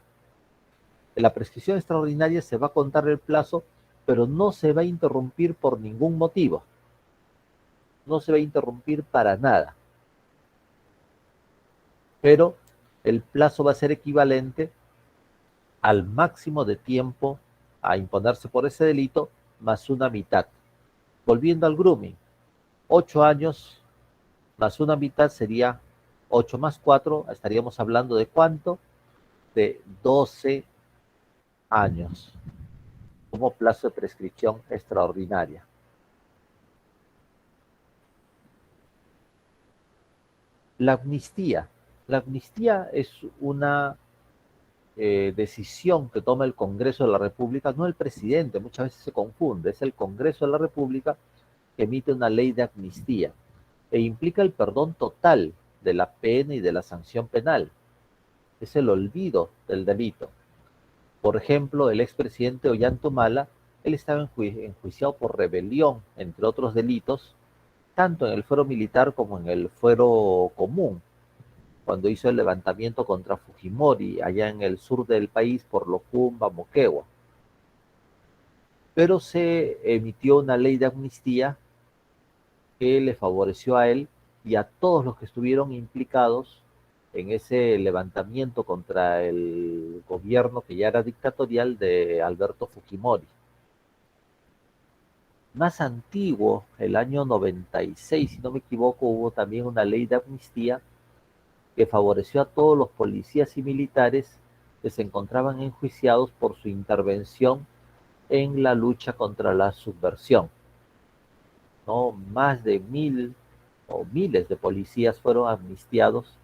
En la prescripción extraordinaria se va a contar el plazo, pero no se va a interrumpir por ningún motivo. No se va a interrumpir para nada. Pero el plazo va a ser equivalente al máximo de tiempo a imponerse por ese delito, más una mitad. Volviendo al grooming, 8 años más una mitad sería 8 más 4, estaríamos hablando de ¿cuánto? De 12 años como plazo de prescripción extraordinaria. La amnistía. La amnistía es una decisión que toma el Congreso de la República, no el presidente, muchas veces se confunde, es el Congreso de la República que emite una ley de amnistía e implica el perdón total de la pena y de la sanción penal. Es el olvido del delito. Por ejemplo, el expresidente Ollanta, él estaba enjuiciado por rebelión, entre otros delitos, tanto en el fuero militar como en el fuero común, cuando hizo el levantamiento contra Fujimori, allá en el sur del país, por Locumba, Moquegua. pero se emitió una ley de amnistía que le favoreció a él y a todos los que estuvieron implicados en ese levantamiento contra el gobierno que ya era dictatorial de Alberto Fujimori. Más antiguo, el año 96, si no me equivoco, hubo también una ley de amnistía que favoreció a todos los policías y militares que se encontraban enjuiciados por su intervención en la lucha contra la subversión, ¿no? Más de 1000 o miles de policías fueron amnistiados,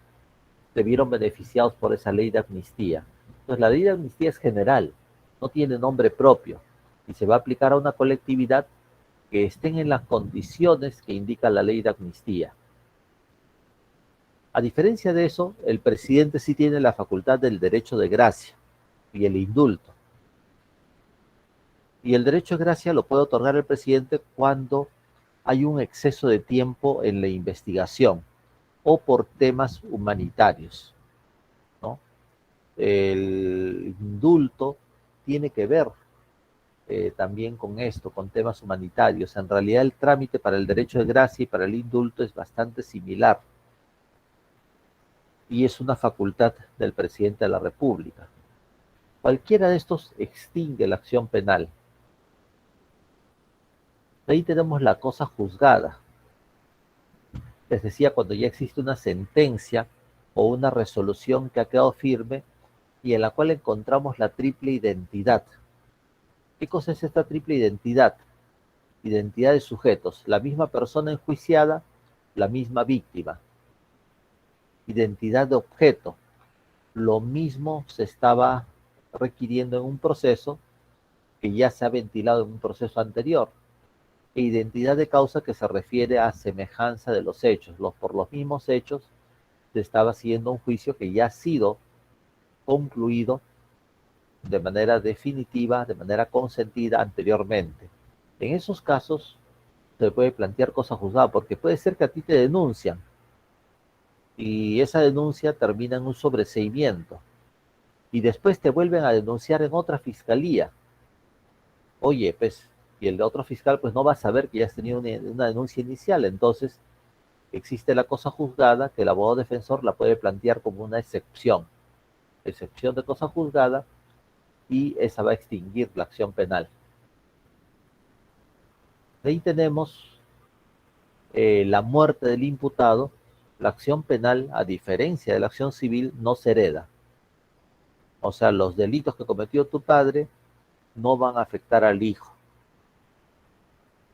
se vieron beneficiados por esa ley de amnistía. Entonces, la ley de amnistía es general, no tiene nombre propio y se va a aplicar a una colectividad que estén en las condiciones que indica la ley de amnistía. A diferencia de eso, el presidente sí tiene la facultad del derecho de gracia y el indulto. Y el derecho de gracia lo puede otorgar el presidente cuando hay un exceso de tiempo en la investigación o por temas humanitarios, ¿no? El indulto tiene que ver también con esto, con temas humanitarios. En realidad el trámite para el derecho de gracia y para el indulto es bastante similar y es una facultad del presidente de la República. Cualquiera de estos extingue la acción penal. Ahí tenemos la cosa juzgada. Les decía, cuando ya existe una sentencia o una resolución que ha quedado firme y en la cual encontramos la triple identidad. ¿Qué cosa es esta triple identidad? Identidad de sujetos, la misma persona enjuiciada, la misma víctima. Identidad de objeto, lo mismo se estaba requiriendo en un proceso que ya se ha ventilado en un proceso anterior. E identidad de causa, que se refiere a semejanza de los hechos. Por los mismos hechos se estaba haciendo un juicio que ya ha sido concluido de manera definitiva, de manera consentida anteriormente. En esos casos se puede plantear cosa juzgada, porque puede ser que a ti te denuncian y esa denuncia termina en un sobreseimiento y después te vuelven a denunciar en otra fiscalía. Oye, pues, y el de otro fiscal pues no va a saber que ya has tenido una denuncia inicial. Entonces existe la cosa juzgada, que el abogado defensor la puede plantear como una excepción de cosa juzgada, y esa va a extinguir la acción penal. De ahí tenemos la muerte del imputado. La acción penal, a diferencia de la acción civil, no se hereda. O sea, los delitos que cometió tu padre no van a afectar al hijo.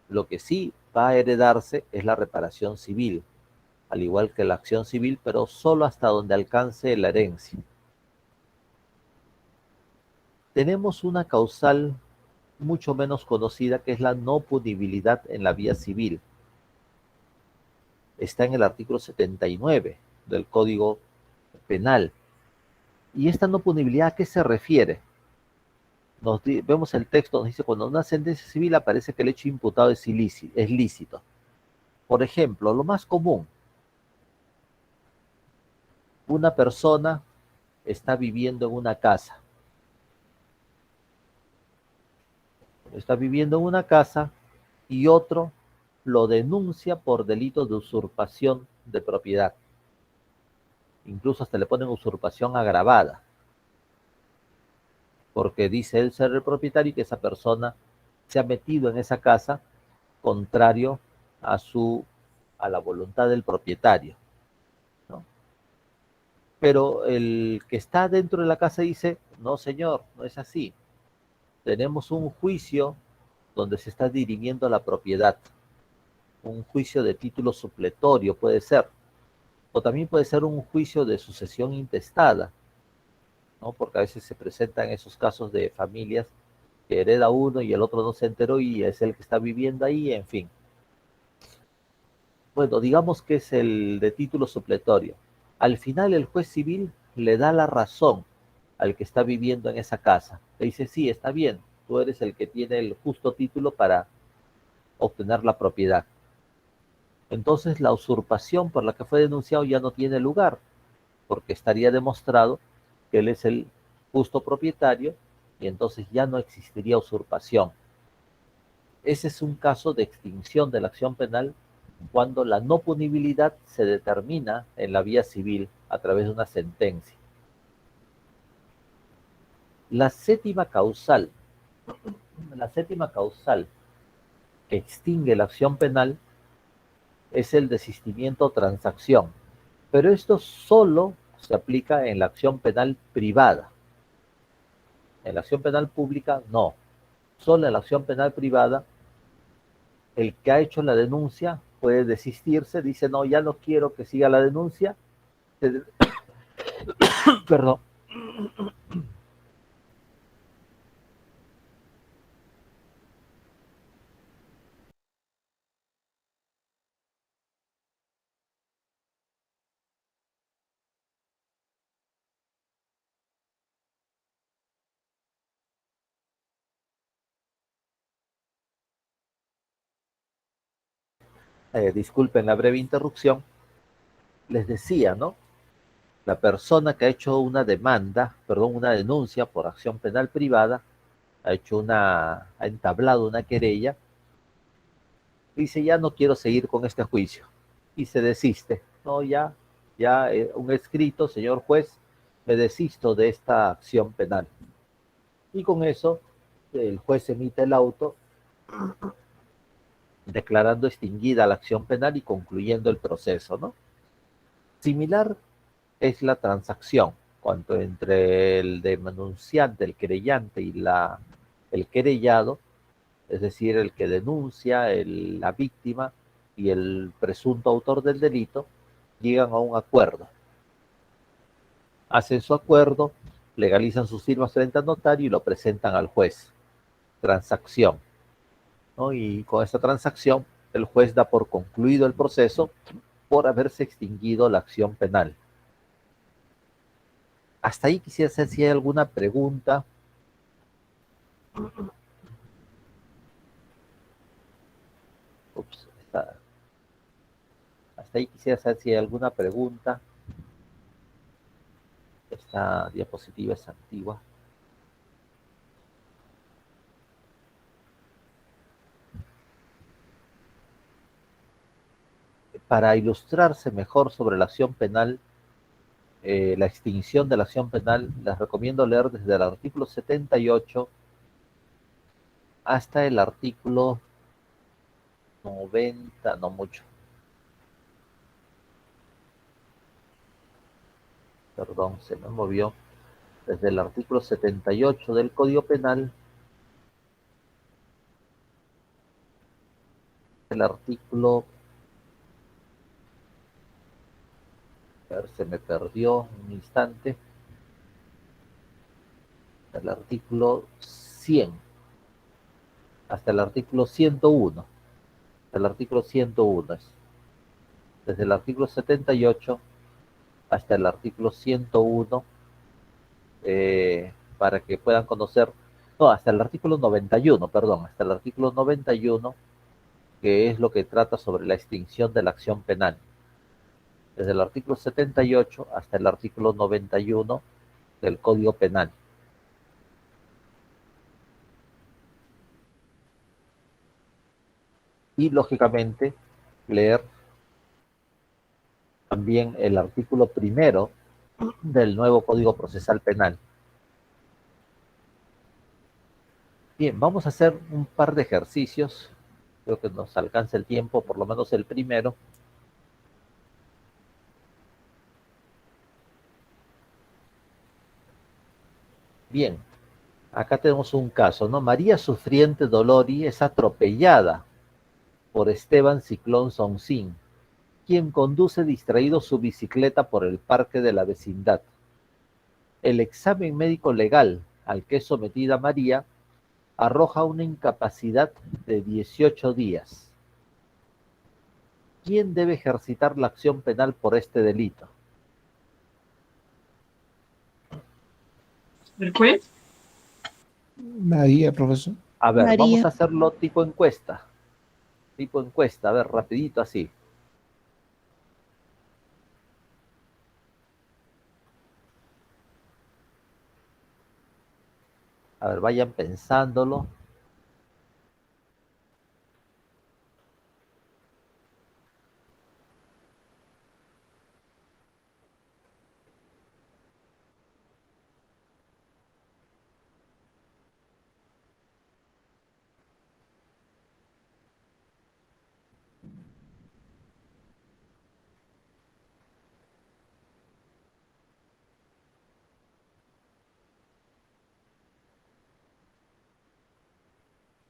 Lo que sí va a heredarse es la reparación civil, al igual que la acción civil, pero solo hasta donde alcance la herencia. Tenemos una causal mucho menos conocida, que es la no punibilidad en la vía civil. Está en el artículo 79 del Código Penal. ¿Y esta no punibilidad a qué se refiere? Vemos el texto, nos dice: cuando en una sentencia civil aparece que el hecho imputado es lícito. Por ejemplo, lo más común: una persona está viviendo en una casa. Y otro lo denuncia por delito de usurpación de propiedad. Incluso hasta le ponen usurpación agravada, porque dice él ser el propietario y que esa persona se ha metido en esa casa contrario a la voluntad del propietario, ¿no? Pero el que está dentro de la casa dice: no, señor, no es así. Tenemos un juicio donde se está dirimiendo la propiedad. Un juicio de título supletorio puede ser. O también puede ser un juicio de sucesión intestada, ¿no? Porque a veces se presentan esos casos de familias que hereda uno y el otro no se enteró y es el que está viviendo ahí, en fin. Bueno, digamos que es el de título supletorio. Al final el juez civil le da la razón al que está viviendo en esa casa. Le dice: sí, está bien, tú eres el que tiene el justo título para obtener la propiedad. Entonces la usurpación por la que fue denunciado ya no tiene lugar, porque estaría demostrado que él es el justo propietario y entonces ya no existiría usurpación. Ese es un caso de extinción de la acción penal cuando la no punibilidad se determina en la vía civil a través de una sentencia. La séptima causal que extingue la acción penal es el desistimiento o transacción, pero esto solo se aplica en la acción penal privada. En la acción penal pública, no. Solo en la acción penal privada, el que ha hecho la denuncia puede desistirse, dice, no, ya no quiero que siga la denuncia, perdón. Disculpen la breve interrupción, les decía, ¿no? La persona que ha hecho una denuncia por acción penal privada, ha entablado una querella, dice, ya no quiero seguir con este juicio, y se desiste, no, un escrito, señor juez, me desisto de esta acción penal. Y con eso, el juez emite el auto declarando extinguida la acción penal y concluyendo el proceso, ¿no? Similar es la transacción, cuando entre el denunciante, el querellante y el querellado, es decir, el que denuncia, la víctima y el presunto autor del delito, llegan a un acuerdo. Hacen su acuerdo, legalizan sus firmas frente al notario y lo presentan al juez. Transacción, ¿no? Y con esta transacción, el juez da por concluido el proceso por haberse extinguido la acción penal. Hasta ahí quisiera saber si hay alguna pregunta. Hasta ahí quisiera saber si hay alguna pregunta. Esta diapositiva es antigua. Para ilustrarse mejor sobre la acción penal, la extinción de la acción penal, les recomiendo leer desde el artículo 78 hasta el artículo 90, no mucho. Perdón, se me movió. Desde el artículo 78 del Código Penal, el artículo, a ver, se me perdió un instante, el artículo 100 hasta el artículo 101. El artículo 101 es desde el artículo 78 hasta el artículo 101, para que puedan conocer, no, hasta el artículo 91, perdón, hasta el artículo 91, que es lo que trata sobre la extinción de la acción penal. Desde el artículo 78 hasta el artículo 91 del Código Penal. Y, lógicamente, leer también el artículo primero del nuevo Código Procesal Penal. Bien, vamos a hacer un par de ejercicios. Creo que nos alcanza el tiempo, por lo menos el primero. Bien, acá tenemos un caso, ¿no? María Sufriente Dolori es atropellada por Esteban Ciclón Sonsín, quien conduce distraído su bicicleta por el parque de la vecindad. El examen médico legal al que es sometida María arroja una incapacidad de 18 días. ¿Quién debe ejercitar la acción penal por este delito?
¿El juez?
María, profesor.
A ver,
María.
vamos a hacerlo tipo encuesta. Tipo encuesta, a ver, rapidito así. A ver, vayan pensándolo.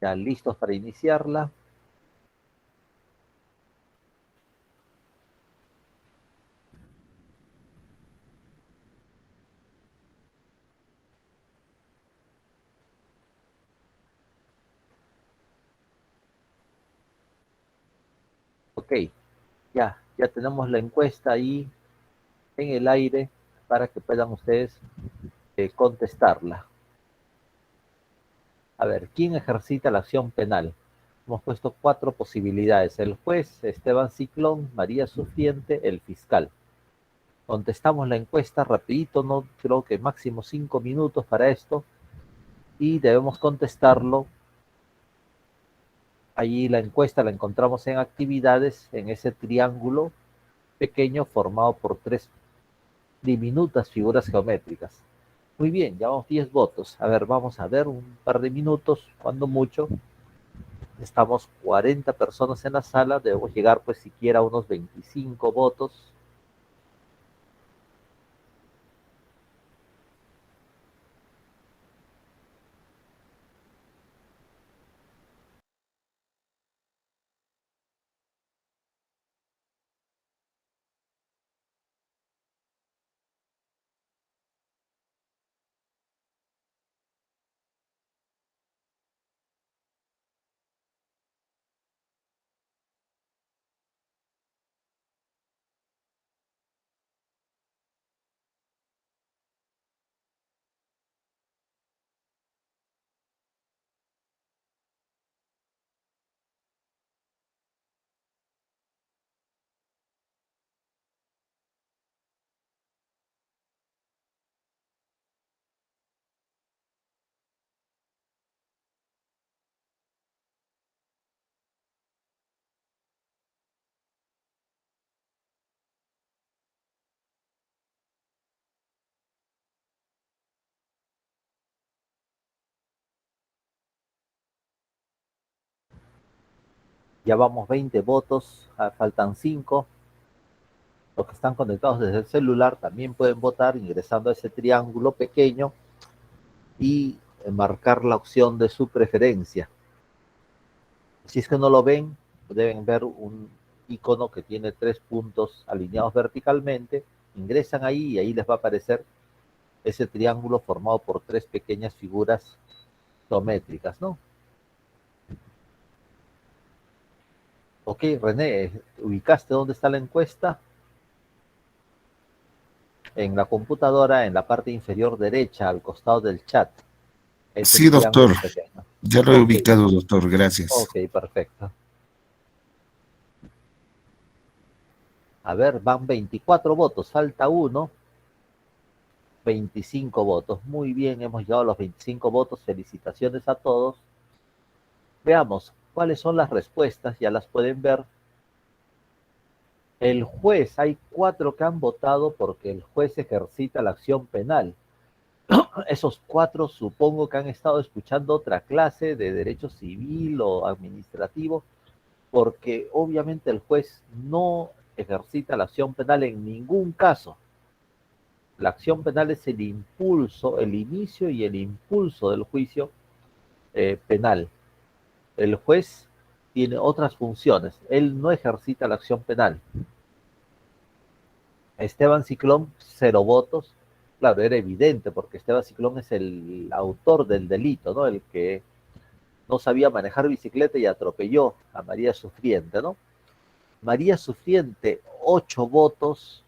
Ya listos para iniciarla. Ok, ya tenemos la encuesta ahí en el aire para que puedan ustedes contestarla. A ver, ¿quién ejercita la acción penal? Hemos puesto 4 posibilidades: el juez, Esteban Ciclón, María Sufriente, el fiscal. Contestamos la encuesta rapidito, no creo que máximo 5 minutos para esto, y debemos contestarlo. Allí la encuesta la encontramos en actividades, en ese triángulo pequeño formado por 3 diminutas figuras geométricas. Muy bien, llevamos 10 votos. A ver, vamos a ver un par de minutos, cuando mucho. Estamos 40 personas en la sala, debemos llegar pues siquiera a unos 25 votos. Ya vamos 20 votos, faltan 5. Los que están conectados desde el celular también pueden votar ingresando a ese triángulo pequeño y marcar la opción de su preferencia. Si es que no lo ven, deben ver un icono que tiene 3 puntos alineados verticalmente. Ingresan ahí y ahí les va a aparecer ese triángulo formado por 3 pequeñas figuras geométricas, ¿no? Ok, René, ¿ubicaste dónde está la encuesta? En la computadora, en la parte inferior derecha, al costado del chat. Ese
Sí, doctor.
triángulo pequeño.
Ya lo he
Ok,
ubicado, doctor. Gracias.
ok, perfecto. A ver, van 24 votos, falta uno. 25 votos. Muy bien, hemos llegado a los 25 votos. Felicitaciones a todos. Veamos cuáles son las respuestas, ya las pueden ver. El juez, hay 4 que han votado porque el juez ejercita la acción penal. Esos 4 supongo que han estado escuchando otra clase de derecho civil o administrativo, porque obviamente el juez no ejercita la acción penal en ningún caso. La acción penal es el impulso, el inicio y el impulso del juicio penal. El juez tiene otras funciones, él no ejercita la acción penal. Esteban Ciclón, 0 votos. Claro, era evidente porque Esteban Ciclón es el autor del delito, ¿no? El que no sabía manejar bicicleta y atropelló a María Sufriente, ¿no? María Sufriente, 8 votos,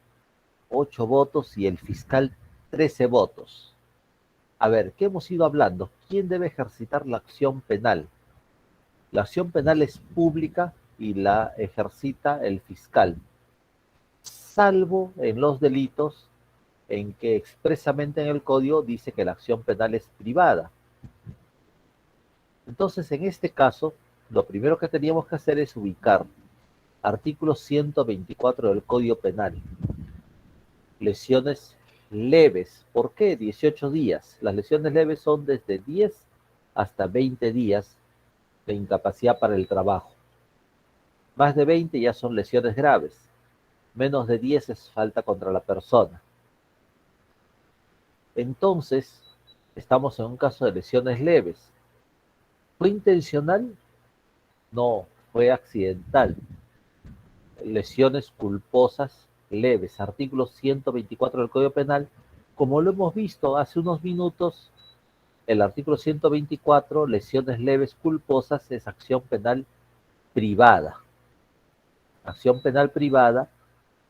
8 votos y el fiscal 13 votos. A ver, ¿qué hemos ido hablando? ¿Quién debe ejercitar la acción penal? La acción penal es pública y la ejercita el fiscal, salvo en los delitos en que expresamente en el código dice que la acción penal es privada. Entonces, en este caso, lo primero que teníamos que hacer es ubicar artículo 124 del Código Penal. Lesiones leves. ¿Por qué 18 días? Las lesiones leves son desde 10 hasta 20 días de incapacidad para el trabajo. Más de 20 ya son lesiones graves. Menos de 10 es falta contra la persona. Entonces, estamos en un caso de lesiones leves. ¿Fue intencional? No, fue accidental. Lesiones culposas leves, artículo 124 del Código Penal. Como lo hemos visto hace unos minutos, el artículo 124, lesiones leves culposas, es acción penal privada. Acción penal privada,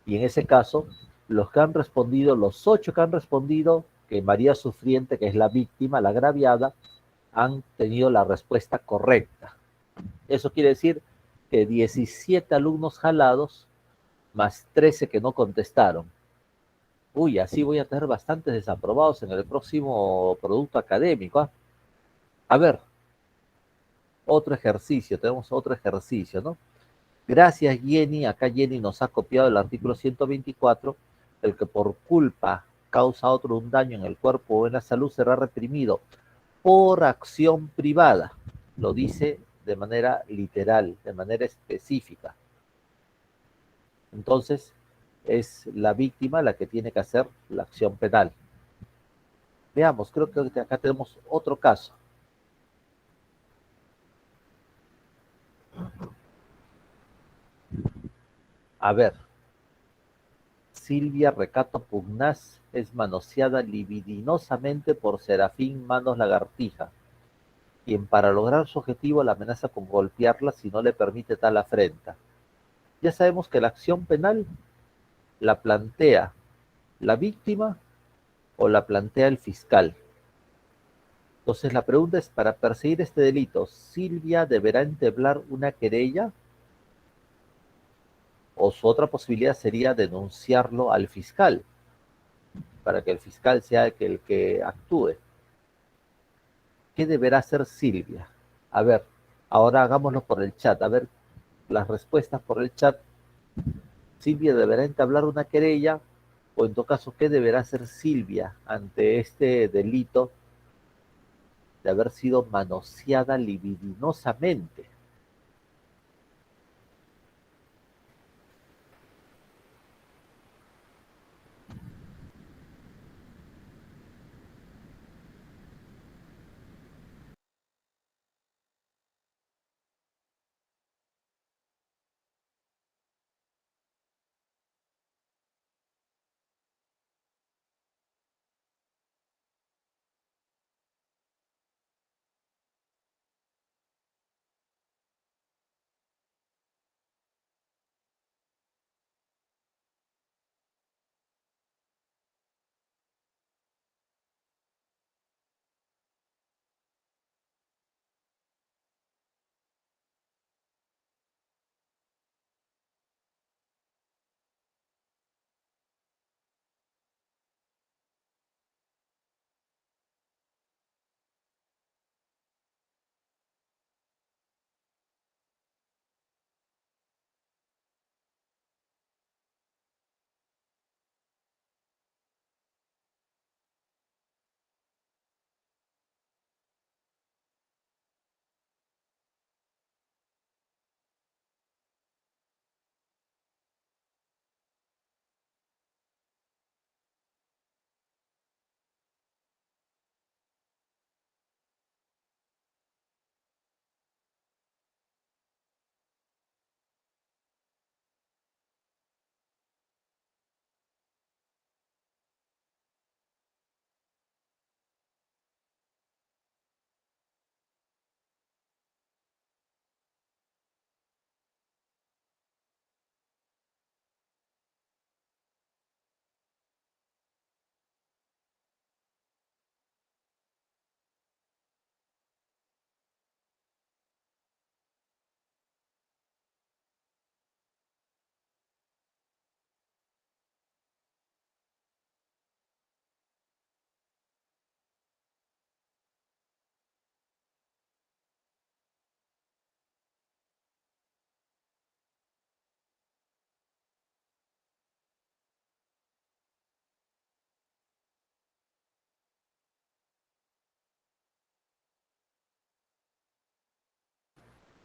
y en ese caso, los que han respondido, los 8 que han respondido, que María Sufriente, que es la víctima, la agraviada, han tenido la respuesta correcta. Eso quiere decir que 17 alumnos jalados, más 13 que no contestaron. Uy, así voy a tener bastantes desaprobados en el próximo producto académico, ¿ah? A ver, otro ejercicio, tenemos otro ejercicio, ¿no? Gracias, Jenny. Acá Jenny nos ha copiado el artículo 124, el que por culpa causa a otro un daño en el cuerpo o en la salud será reprimido por acción privada. Lo dice de manera literal, de manera específica. Entonces, es la víctima la que tiene que hacer la acción penal. Veamos, creo que acá tenemos otro caso. A ver, Silvia Recato Pugnaz es manoseada libidinosamente por Serafín Manos Lagartija, quien para lograr su objetivo la amenaza con golpearla si no le permite tal afrenta. Ya sabemos que la acción penal la plantea la víctima o la plantea el fiscal. Entonces la pregunta es, para perseguir este delito, ¿Silvia deberá entablar una querella? O su otra posibilidad sería denunciarlo al fiscal, para que el fiscal sea el que actúe. ¿Qué deberá hacer Silvia? A ver, ahora hagámoslo por el chat, a ver las respuestas por el chat. Silvia deberá entablar una querella, o en todo caso, ¿qué deberá hacer Silvia ante este delito de haber sido manoseada libidinosamente?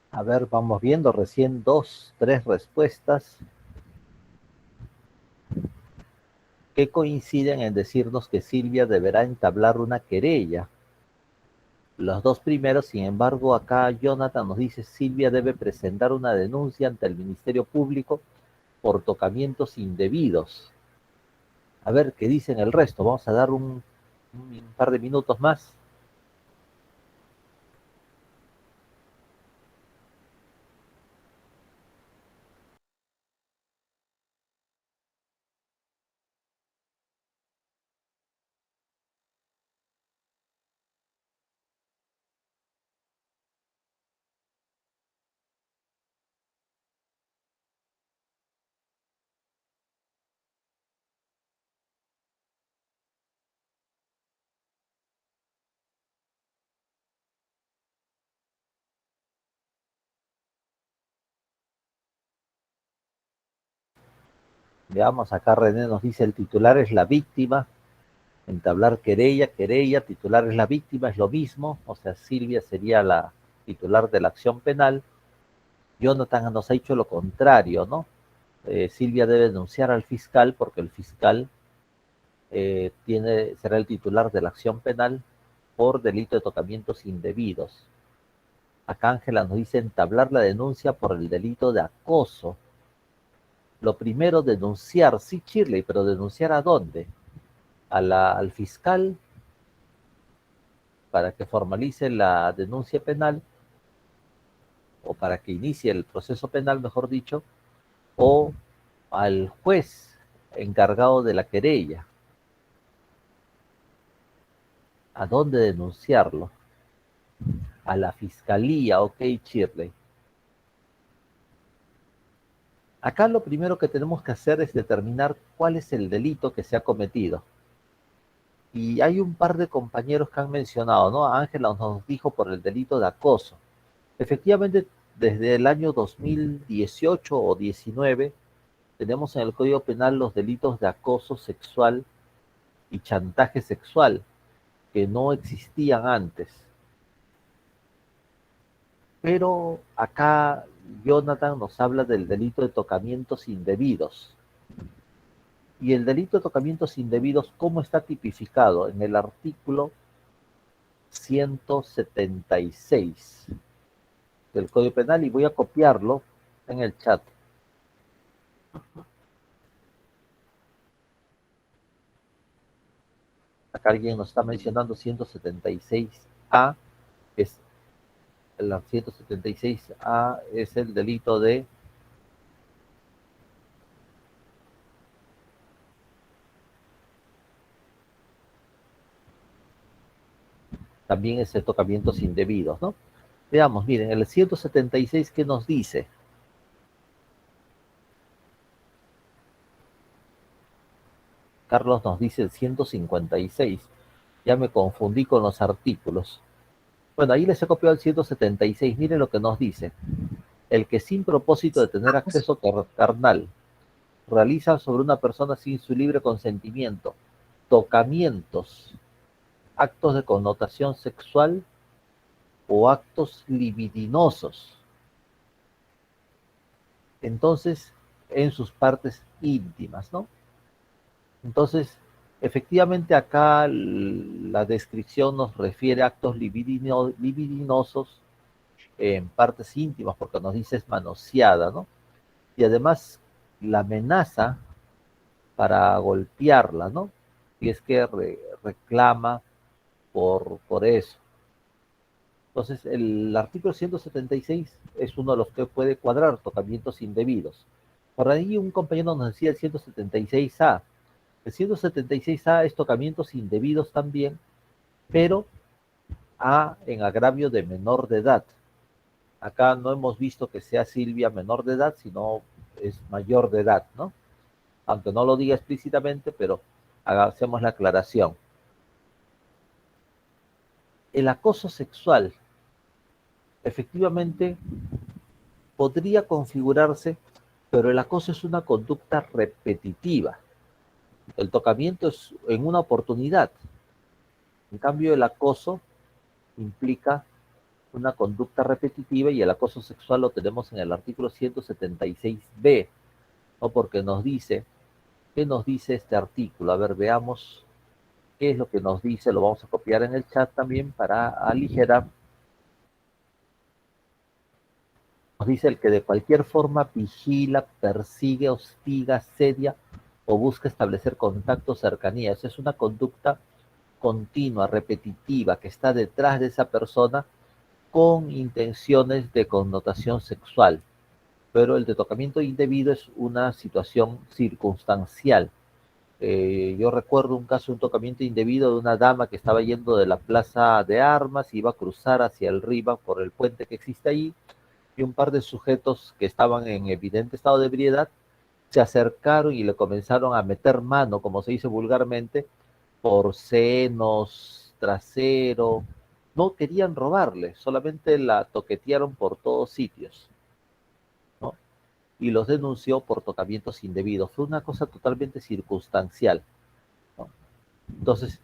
A ver, vamos viendo recién 2, 3 respuestas que coinciden en decirnos que Silvia deberá entablar una querella. Los dos primeros, sin embargo, acá Jonathan nos dice, Silvia debe presentar una denuncia ante el Ministerio Público por tocamientos indebidos. A ver qué dicen el resto. Vamos a dar un par de minutos más. Veamos, acá René nos dice, el titular es la víctima, entablar querella, querella, titular es la víctima, es lo mismo, o sea, Silvia sería la titular de la acción penal. Jonathan nos ha dicho lo contrario, ¿no? Silvia debe denunciar al fiscal porque el fiscal será el titular de la acción penal por delito de tocamientos indebidos. Acá Ángela nos dice entablar la denuncia por el delito de acoso. Lo primero, denunciar, sí, Shirley, pero ¿denunciar a dónde? Al fiscal para que formalice la denuncia penal o para que inicie el proceso penal, mejor dicho, o al juez encargado de la querella. ¿A dónde denunciarlo? A la fiscalía, ok, Shirley. Acá lo primero que tenemos que hacer es determinar cuál es el delito que se ha cometido. Y hay un par de compañeros que han mencionado, ¿no? Ángela nos dijo por el delito de acoso. Efectivamente, desde el año 2018 o 19, tenemos en el Código Penal los delitos de acoso sexual y chantaje sexual, que no existían antes. Pero acá Jonathan nos habla del delito de tocamientos indebidos. Y el delito de tocamientos indebidos, ¿cómo está tipificado? En el artículo 176 del Código Penal, y voy a copiarlo en el chat. Acá alguien nos está mencionando 176A, es el 176A es el delito de también es de tocamientos indebidos, ¿no? Veamos, miren, el 176, ¿qué nos dice? Carlos nos dice el 156. Ya me confundí con los artículos. Bueno, ahí les he copiado el 176. Miren lo que nos dice. El que sin propósito de tener acceso carnal realiza sobre una persona sin su libre consentimiento tocamientos, actos de connotación sexual o actos libidinosos. Entonces, en sus partes íntimas, ¿no? Entonces, efectivamente acá la descripción nos refiere a actos libidinosos en partes íntimas, porque nos dice es manoseada, ¿no? Y además la amenaza para golpearla, ¿no? Y es que reclama por eso. Entonces, el artículo 176 es uno de los que puede cuadrar tocamientos indebidos. Por ahí un compañero nos decía el 176A. El 176A es tocamientos indebidos también, pero en agravio de menor de edad. Acá no hemos visto que sea Silvia menor de edad, sino es mayor de edad, ¿no? Aunque no lo diga explícitamente, pero hacemos la aclaración. El acoso sexual efectivamente podría configurarse, pero el acoso es una conducta repetitiva. El tocamiento es en una oportunidad. En cambio, el acoso implica una conducta repetitiva y el acoso sexual lo tenemos en el artículo 176b, ¿no? Porque nos dice, ¿qué nos dice este artículo? A ver, veamos ¿Qué es lo que nos dice? Lo vamos a copiar en el chat también para aligerar. Nos dice el que de cualquier forma vigila, persigue, hostiga, asedia o busca establecer contacto o cercanía. Esa es una conducta continua, repetitiva, que está detrás de esa persona con intenciones de connotación sexual. Pero el de tocamiento indebido es una situación circunstancial. Yo recuerdo un caso de un tocamiento indebido de una dama que estaba yendo de la plaza de armas, iba a cruzar hacia el Riva por el puente que existe ahí, y un par de sujetos que estaban en evidente estado de ebriedad se acercaron y le comenzaron a meter mano, como se dice vulgarmente, por senos, trasero. No querían robarle, solamente la toquetearon por todos sitios, ¿no? Y los denunció por tocamientos indebidos. Fue una cosa totalmente circunstancial, ¿no? Entonces,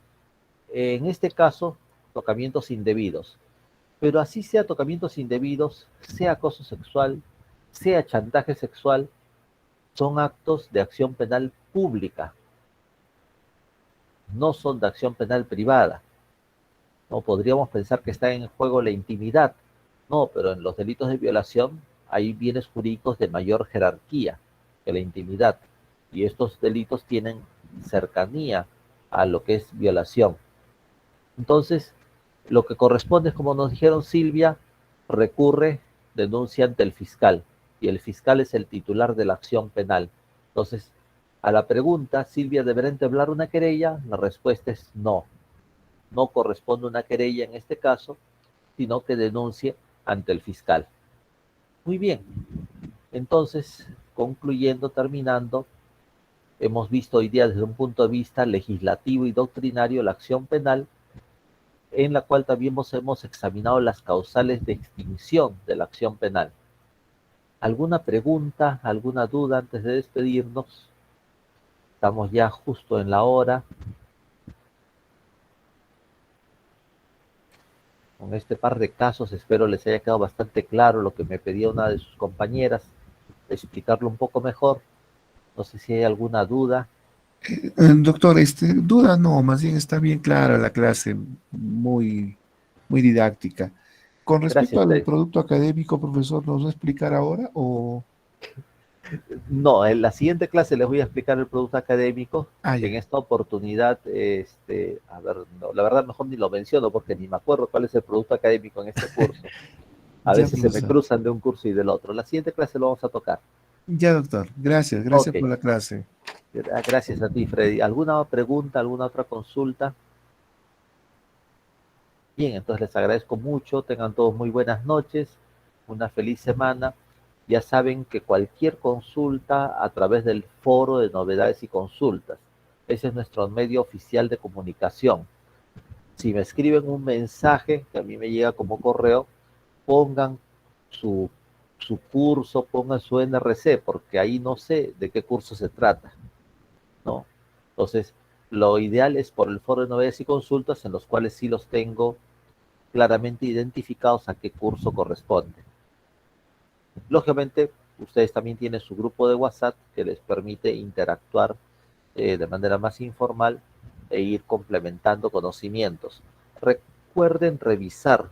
en este caso, tocamientos indebidos. Pero así sea tocamientos indebidos, sea acoso sexual, sea chantaje sexual, son actos de acción penal pública, no son de acción penal privada. No podríamos pensar que está en juego la intimidad. No, pero en los delitos de violación hay bienes jurídicos de mayor jerarquía que la intimidad. Y estos delitos tienen cercanía a lo que es violación. Entonces, lo que corresponde es, como nos dijeron Silvia, recurre, denuncia ante el fiscal. Y el fiscal es el titular de la acción penal. Entonces, a la pregunta, ¿Silvia deberá entablar una querella? La respuesta es no. No corresponde una querella en este caso, sino que denuncie ante el fiscal. Muy bien. Entonces, concluyendo, terminando, hemos visto hoy día desde un punto de vista legislativo y doctrinario la acción penal, en la cual también hemos examinado las causales de extinción de la acción penal. ¿Alguna pregunta, alguna duda antes de despedirnos? Estamos ya justo en la hora. Con este par de casos espero les haya quedado bastante claro lo que me pedía una de sus compañeras, explicarlo un poco mejor. No sé si hay alguna duda.
Doctor, duda no, más bien está bien clara la clase, muy, muy didáctica. Con respecto
Gracias,
al
Freddy.
producto académico, profesor, ¿nos va a explicar ahora o...?
No, en la siguiente clase les voy a explicar el producto académico.
Ah,
En
ya,
esta oportunidad, a ver, no, la verdad mejor ni lo menciono porque ni me acuerdo cuál es el producto académico en este curso. A
ya,
veces se me
profesor.
cruzan de un curso y del otro. La siguiente clase lo vamos a tocar.
Ya, doctor. Gracias,
Ok,
gracias por la clase.
gracias a ti, Freddy. ¿Alguna pregunta, alguna otra consulta? Bien, entonces les agradezco mucho. Tengan todos muy buenas noches, una feliz semana. Ya saben que cualquier consulta a través del foro de novedades y consultas. Ese es nuestro medio oficial de comunicación. Si me escriben un mensaje que a mí me llega como correo, pongan su, su curso, pongan su NRC, porque ahí no sé de qué curso se trata, ¿no? Entonces, lo ideal es por el foro de novedades y consultas, en los cuales sí los tengo claramente identificados a qué curso corresponde. Lógicamente, ustedes también tienen su grupo de WhatsApp que les permite interactuar de manera más informal e ir complementando conocimientos. Recuerden revisar,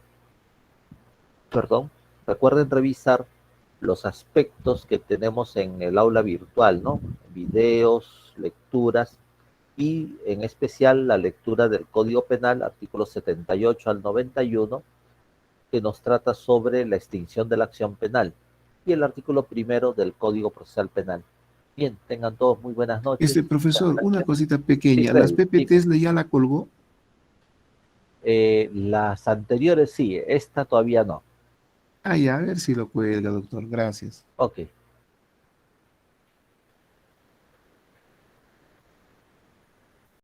perdón, recuerden revisar los aspectos que tenemos en el aula virtual, ¿no? Videos, lecturas y en especial la lectura del Código Penal, artículos 78 al 91, que nos trata sobre la extinción de la acción penal, y el artículo primero del Código Procesal Penal. Bien, tengan todos muy buenas noches. Muchas
Profesor, una
gracias.
cosita
Sí,
pequeña. ¿Las
Freddy, dime.
PPTs ya la colgó?
Las anteriores sí, esta todavía no.
Ah, ya, a ver si lo cuelga, doctor. Gracias.
Ok.